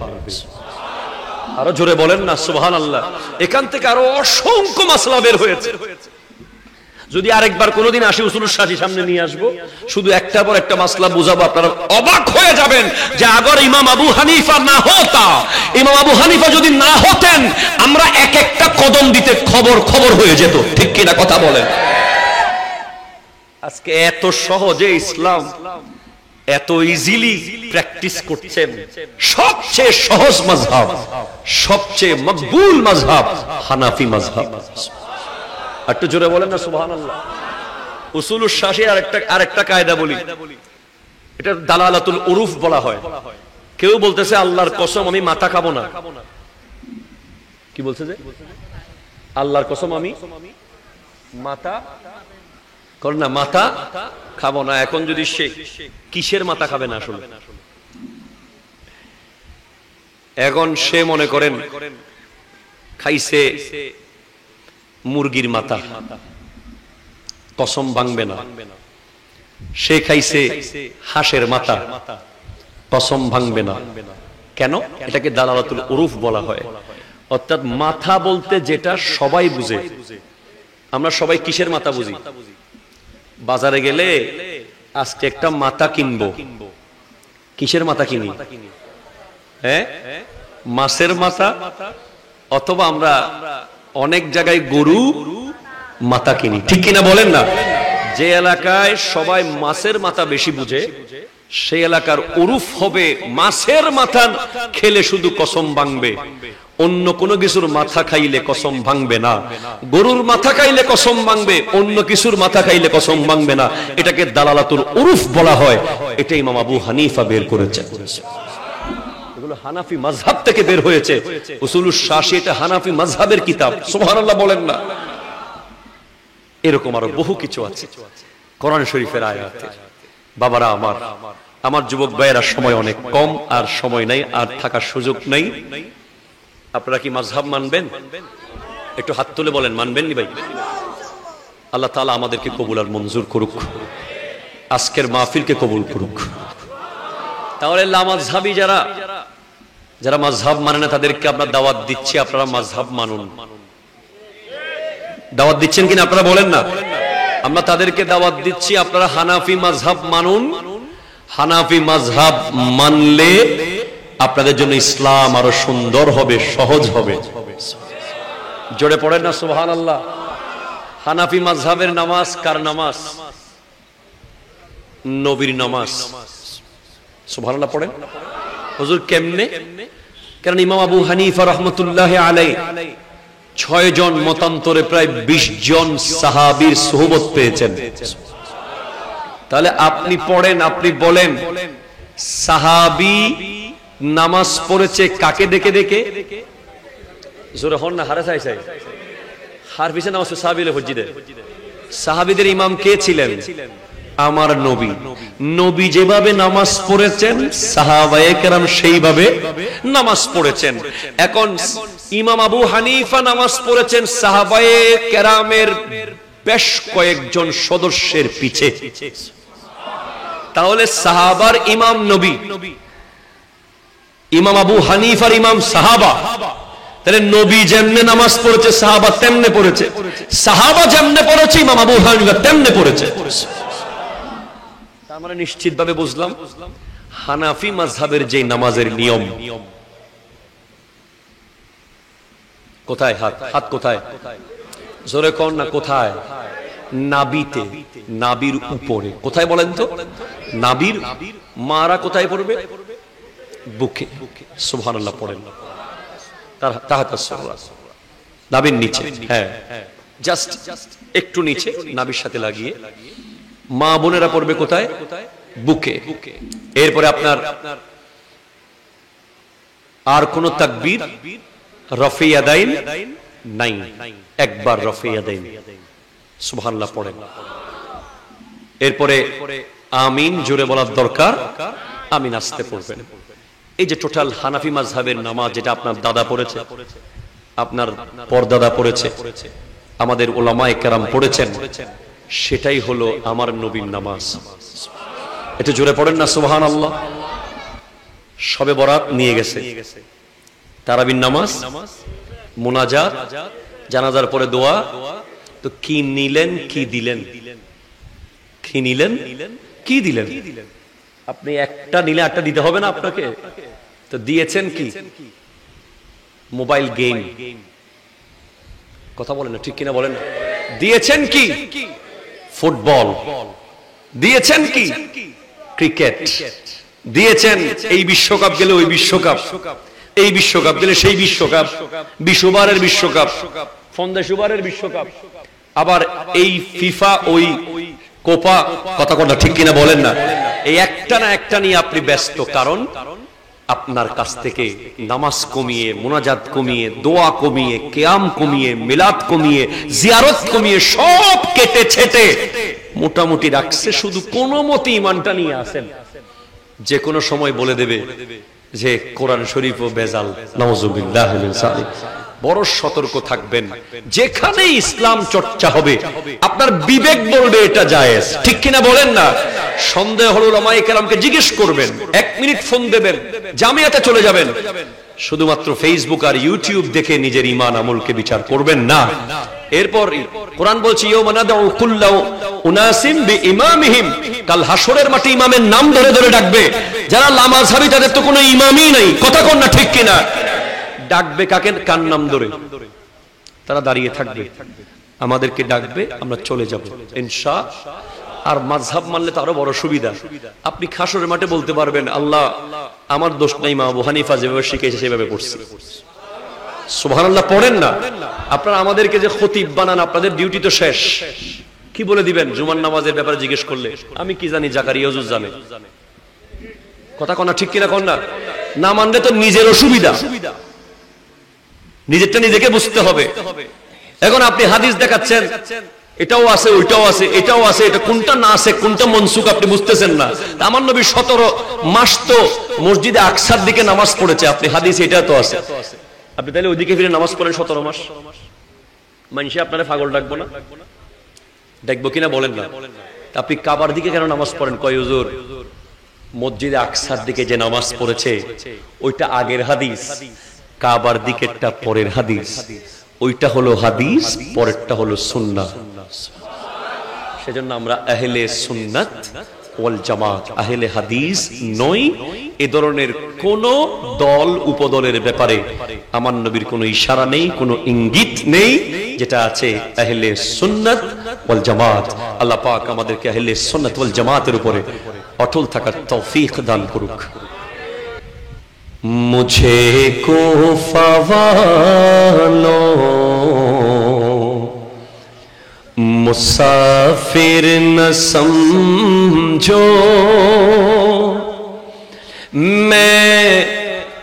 আরো জোরে বলেন না সুবহানাল্লাহ। এখান থেকে আরো অসংখ্য মাসলা বের হয়েছে। যদি আরেকবার কোনোদিন আসি উসুলুশ শাসি সামনে নিয়ে আসবো, শুধু একটার পর একটা মাসলা বুঝাবো, আপনারা অবাক হয়ে যাবেন যে আগর ইমাম আবু হানিফা না হতা, ইমাম আবু হানিফা যদি না হতেন আমরা এক একটা কদম দিতে খবর খবর হয়ে যেত। ঠিক কিনা কথা বলেন? আজকে এত সহজে ইসলাম এত ইজিলি প্র্যাকটিস করছেন। সবচেয়ে সহজ মাযহাব, সবচেয়ে মকবুল মাযহাব হানাফি মাযহাব। একটু জোরে বলেন না সুবহানাল্লাহ। উসুলুশ শাসির আরেকটা কায়দা বলি, এটা দালালাতুল উরুফ বলা হয়। কেউ বলতেছে আল্লাহর কসম আমি মাথা খাবো না। কি বলছে? যে আল্লাহর কসম আমি মাথা কর না, মাথা খাবো না। এখন যদি সে কিসের মাথা খাবে না আসলে? এখন সে মনে করেন খাইছে মুরগির মাথা, কসম ভাঙবে না। সে খাইছে হাঁসের মাথা, কসম ভাঙবে না। কেন? এটাকে দালালাতুল উরুফ বলা হয়। অর্থাৎ মাথা বলতে যেটা সবাই বুঝে। আমরা সবাই কিসের মাথা বুঝি? বাজারে গেলে আজকে একটা মাথা কিনবো, কিসের মাথা কিনি? হ্যাঁ, মাছের মাথা, অথবা আমরা অনেক জায়গায় গরু মাথা কিনি। ঠিক কিনা বলেন না? যে এলাকায় সবাই মাছের মাথা বেশি বুঝে সেই এলাকার উরুফ হবে মাছের মাথা খেলে শুধু কসম ভাঙবে, অন্য কোনো কিছুর মাথা খাইলে কসম ভাঙবে না। গরুর মাথা খাইলে কসম ভাঙবে, অন্য কিছুর মাথা খাইলে কসম ভাঙবে না। এটাকে দালালাতুল উরুফ বলা হয়। এটা ইমাম আবু হানিফা বের করেছেন। এগুলো হানাফি মাযহাব থেকে বের হয়েছে। উসুলুশ শাসি এটা হানাফি মাযহাবের কিতাব। সুবহানাল্লাহ বলেন না। এরকম আরো বহু কিছু আছে কোরআন শরীফের আয়াতে। বাবারা আমার যুবক ভাইয়েরা, সময় অনেক কম, আর সময় নাই, আর থাকার সুযোগ নাই। আপনারা কি মাযহাব মানবেন? একটু হাত তুলে বলেন, মানবেন নি ভাই? আল্লাহ তাআলা আমাদেরকে কবুল আর মঞ্জুর করুক, আজকের মাহফিলকে কবুল করুক। তাহলে লামাযহাবী যারা মাযহাব মানে না, তাদেরকে আমরা দাওয়াত দিচ্ছি, আপনারা মাযহাব মানুন। দাওয়াত দিচ্ছেন কিনা আপনারা বলেন না? আমরা তাদেরকে দাওয়াত দিচ্ছি, আপনারা হানাফি মাযহাব মানুন। হানাফি মাযহাব মানলে আপনাদের জন্য ইসলাম আরো সুন্দর হবে, সহজ হবে। জোরে পড়েন না সুবহানাল্লাহ। হানাফি মাযহাবের নামাজ কার নামাজ? নবীর নামাজ। সুবহানাল্লাহ পড়েন। হুজুর কেমনে? কারণ ইমাম আবু হানিফা রাহমাতুল্লাহি আলাইহি 6 জন মতান্তরে প্রায় 20 জন সাহাবীর সুহবত পেয়েছেন। তাহলে আপনি পড়েন, আপনি বলেন সাহাবী নামাজ পড়েছে কাকে দেখে দেখে? জোরে হন না, হারে চাই হার পিছে নামাজ সাহাবীলে মসজিদে। সাহাবীদের ইমাম কে ছিলেন? আমার নবী। নবী যেভাবে নামাজ পড়েছেন সাহাবায়ে কেরাম সেইভাবে নামাজ পড়েছেন। এখন ইমাম আবু হানিফা নামাজ পড়েছেন সাহাবায়ে কেরামের বেশ কয়েকজন সদস্যের পিছে। তাহলে সাহাবার ইমাম নবী, ইমাম আবু হানিফার ইমাম সাহাবা। তাহলে নবী যেমনে নামাজ পড়েছে সাহাবা তেমনে পড়েছে, সাহাবা যেমনে পড়েছে ইমাম আবু হানিফা তেমনে পড়েছে। আমরা নিশ্চিতভাবে বুঝলাম হানাফি মাযহাবের যে নামাজের নিয়ম। কোথায় হাত? হাত কোথায়? জোরে কোন না, কোথায়? নাবিতে, নাবির উপরে। কোথায় বলেন তো? নাবির। মারা কোথায় পড়বে? বুকে। সুবহানাল্লাহ পড়েন। নাবির নিচে, হ্যাঁ, জাস্ট একটু নিচে, নাবির সাথে লাগিয়ে। মা বোনেরা পড়বে কোথায়? বুকে। এরপরে আপনার আর কোন তাকবীর রফে ইয়াদাইন নাই, একবার রফে ইয়াদাইন। সুবহানাল্লাহ পড়েন। এরপরে আমিন জোরে বলার দরকার, আমিন আস্তে পড়বেন। এই যে টোটাল হানাফি মাযহাবের নামাজ, যেটা আপনার দাদা পড়েছে, আপনার পরদাদা পড়েছে, আমাদের উলামায়ে কেরাম পড়েছেন, সেটাই হলো আমার নবীর নামাজ। একটু জোরে পড়েন না সুবহানাল্লাহ। শবে বরাত নিয়ে গেছে, তারাবির নামাজ, মুনাজাত, জানাজার পরে দোয়া। তো কি নিলেন, কি দিলেন? কি নিলেন, কি দিলেন? আপনি একটা নিলে একটা দিতে হবে না আপনাকে? তো দিয়েছেন কি? Mobile game. কথা বলেন না, ঠিক কিনা বলেন? দিয়েছেন কি? ফুটবল। দিয়েছেন কি? ক্রিকেট। দিয়েছেন এই বিশ্বকাপ গেলে ওই বিশ্বকাপ, এই বিশ্বকাপ গেলে সেই বিশ্বকাপ, বিশ্ববারের বিশ্বকাপ, ফন্দেশুবারের বিশ্বকাপ, আবার এই ফিফা, ওই কোপা। কথা কথা ঠিক কিনা বলেন না? এই একটা না একটা নিয়ে আপনি ব্যস্ত। কারণ আপনার কাছ থেকে নামাজ কমিয়ে, মুনাজাত কমিয়ে, দোয়া কমিয়ে, কিয়াম কমিয়ে, মিলাদ কমিয়ে, জিয়ারত কমিয়ে সব কেটে ছেটে মোটামুটি রাখছে, শুধু কোনো মতে ইমানটা নিয়ে আসেন। যে কোনো সময় বলে দেবে যে কোরআন শরীফ ও বেজাল। নাউযুবিল্লাহ মিন যালিক। বড় সতর্ক থাকবেন। যেখানে ইসলাম চর্চা হবে আপনার বিবেক বলবে এটা জায়েজ, ঠিক কিনা বলেন না? সন্দেহ হলো উলামায়ে কেরামকে জিজ্ঞেস করবেন, 1 মিনিট ফোন দেবেন, জামিয়াতে চলে যাবেন। শুধুমাত্র ফেসবুক আর ইউটিউব দেখে নিজের ঈমান আমলকে বিচার করবেন না। এরপর কোরআন বলছে ইয়াউমা নাদউ কুল্লা উনাসিম বিইমামিহিম, কাল হাসরের মাঠে ইমামের নাম ধরে ধরে ডাকবে। যারা লামাযহাবী তাদের তো কোনো ইমামই নাই। কথা কোন না, ঠিক কিনা? ডাকবে কাকে? কার নাম ধরে? তারা দাঁড়িয়ে থাকবে, আমাদেরকে ডাকবে, আমরা চলে যাব ইনশাআল্লাহ। আর মাযহাব মানলে তো আরো বড় সুবিধা, আপনি খাসরের মাঠে বলতে পারবেন আল্লাহ আমার দোষ নাই, মা আবু হানিফা যেভাবে শিখেছে সেভাবে করছি। সুবহানাল্লাহ পড়েন না। আপনারা আমাদেরকে যে খতিব বানান, আপনাদের ডিউটি তো শেষ। কি বলে দিবেন জুমার নামাজের ব্যাপারে জিজ্ঞেস করলে? আমি কি জানি, জাকারিয়া হুজুর জানে। কথা কনা ঠিক কিনা কন না? না মানলে তো নিজের অসুবিধা, নিজেরটা নিজেকে বুঝতে হবে। এখন আপনি হাদিস দেখাচ্ছেন, এটাও আছে ওইটাও আছে এটাও আছে, এটা কোনটা না আছে কোনটা মনসুখ আপনি বুঝতেছেন না। আমার নবী 17 মাস তো মসজিদে আকসার দিকে নামাজ পড়েছে, আপনি হাদিস এটা তো আছে, আপনি তাহলে ওইদিকে ফিরে নামাজ পড়েন 17 মাস। মানুষে আপনারা পাগল ডাকবো না? দেখবো কিনা বলেন না? আপনি কাবার দিকে কেন নামাজ পড়েন? কয় হুজুর মসজিদে আকসার দিকে যে নামাজ পড়েছে ওইটা আগের হাদিস, কাবার দিকেরটা পরের হাদিস। ওইটা হলো হাদিস, পরেরটা হলো সুন্নাহ। সেজন্য আমরা আহলে সুন্নাত ওয়াল জামাত, আহলে হাদিস নই। এ ধরনের কোন দল উপদলের ব্যাপারে আমার নবীর কোনো ইশারা নেই, কোনো ইঙ্গিত নেই। যেটা আছে আহলে সুন্নাত ওয়াল জামাত। আল্লাহ পাক আমাদেরকে আহলে সুন্নাত ওয়াল জামাতের উপরে অটল থাকার তৌফিক দান করুক। মুঝে কুফা वालों मुसाफिर न समझो, मैं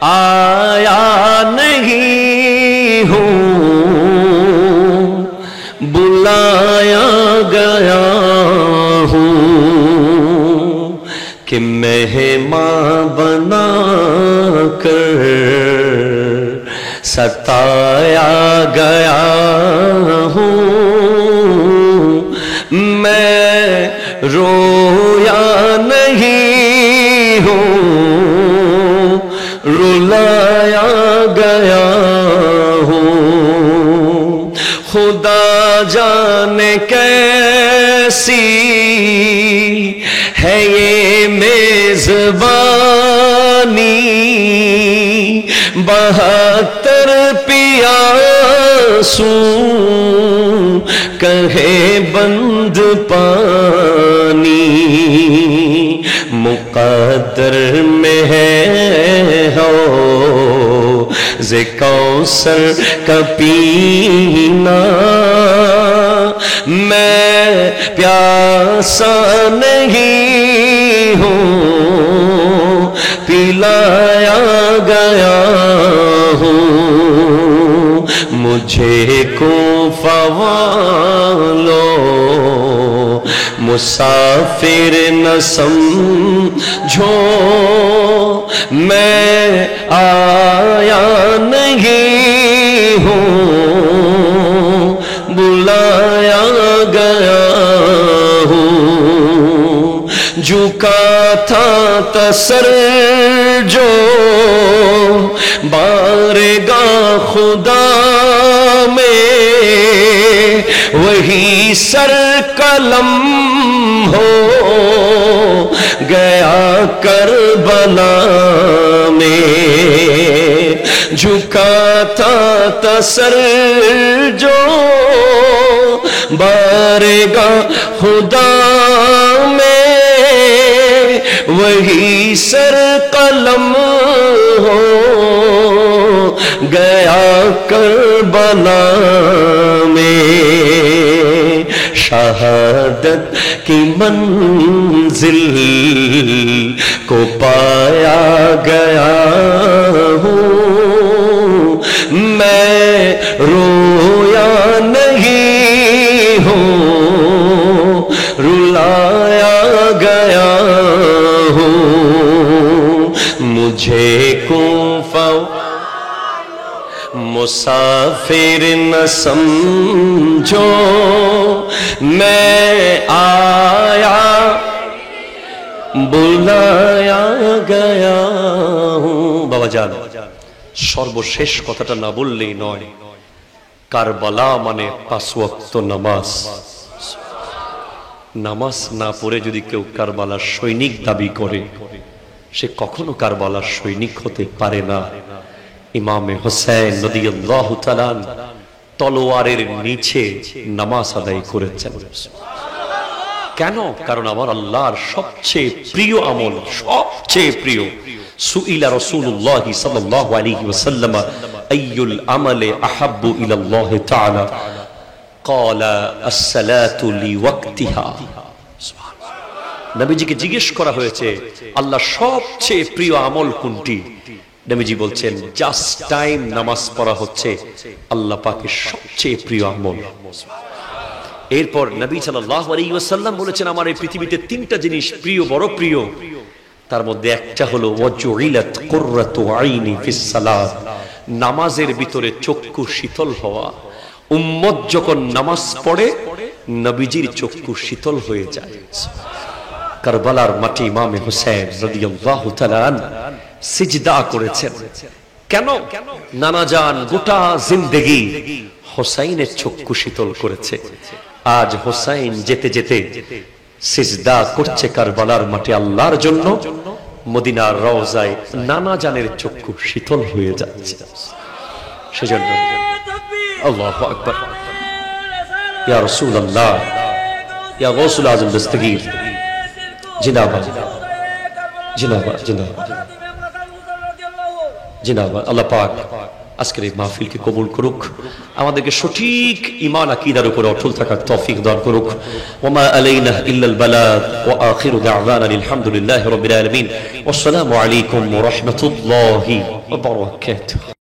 आया नहीं हूँ बुलाया गया हूँ, कि मेहमान बना कर सताया गया हूँ। मैं रोया नहीं हूँ रुलाया गया हूँ। खुदा जाने कैसी है ये मेजबानी, 72 पियासू कहे बंद पानी, मुक़द्दर में है हो ज़े कौसर का पीना। मैं प्यासा नहीं हूँ पिलाया गया हूँ। मुझे कुफा वालों मुसाफिर न समझो, मैं आया नहीं हूँ बुलाया गया हूँ। झुका था तसर जो बारेगा खुदा में, वही सर कलम हो गया करबला में। झुका था तसर जो बारेगा खुदा में, वही सर कलम हो गया करबला में। शहादत की मंजिल को पाया गया हूँ, मैं रोया नहीं हूँ रुलाया गया हूँ। मुझे कुफा मुसाफिर न समझो, मैं आया बुलाया गया हूँ। बाबा जान সর্বশেষ কথাটা না বললেই নয়। কারবালা মানে 5 ওয়াক্ত নামাজ। নামাজ না পড়ে যদি কেউ কারবালার সৈনিক দাবি করে, সে কখনো কারবালার সৈনিক হতে পারে না। ইমামে হোসেন রাদিয়াল্লাহু তাআলা তলোয়ারের নিচে নামাজ আদায় করেছেন। কেন? কারণ আমার আল্লাহর সবচেয়ে প্রিয় আমল, সবচেয়ে প্রিয়। সুইলা রাসূলুল্লাহ সাল্লাল্লাহু আলাইহি ওয়াসাল্লাম আইয়ুল আমালি আহাব্বু ইলাল্লাহ তাআলা ক্বালা আস-সালাতু লিওয়াক্তিহা। নবীজিকে জিজ্ঞেস করা হয়েছে আল্লাহর সবচেয়ে প্রিয় আমল কোনটি? নবীজি বলছেন জাস্ট টাইম নামাজ পড়া হচ্ছে আল্লাহ পাকের সবচেয়ে প্রিয় আমল। এরপর নবী সাল্লাল্লাহু আলাইহি ওয়াসাল্লাম বলেছেন আমার এই পৃথিবীতে তিনটা জিনিস প্রিয়, বড় প্রিয়। তার মধ্যে একটা হলো ওয়াজুইলাত কুররাতু আইনি ফিস সালাত, নামাজের ভিতরে চক্ষু শীতল হওয়া। উম্মত যখন নামাজ পড়ে নবীজির চক্ষু শীতল হয়ে যায়। কারবালার মাটি ইমামে হুসাইন রাদিয়াল্লাহু তাআলা আনহু সিজদা করেছেন। কেন? নানা জান গোটা জিন্দেগি হুসাইনের চক্ষু শীতল করেছে। আজ হুসাইন যেতে যেতে সিজদা করছে কারবালার মাটি আল্লাহর জন্য। মদিনার রওজায় নানা জানের চক্ষু শীতল হয়ে যাচ্ছে। সেজন্য আল্লাহু আকবার, ইয়া রাসূলুল্লাহ, ইয়া গাউসুল আযম দস্তগীর, জিন্দাবাদ জিন্দাবাদ জিন্দাবাদ জিন্দাবাদ। আল্লাহ পাক আজকের এই মাহফিলকে কবুল করুক, আমাদেরকে সঠিক ঈমান আকীদার উপর অটল থাকার তৌফিক দান করুক। ওয়া মা আলাইনা ইল্লাল বালাগ ওয়া আখিরু দা'ওয়ানা আলহামদুলিল্লাহি রাব্বিল আলামিন। ওয়াসসালামু আলাইকুম ওয়া রাহমাতুল্লাহি ওয়া বারাকাতুহু।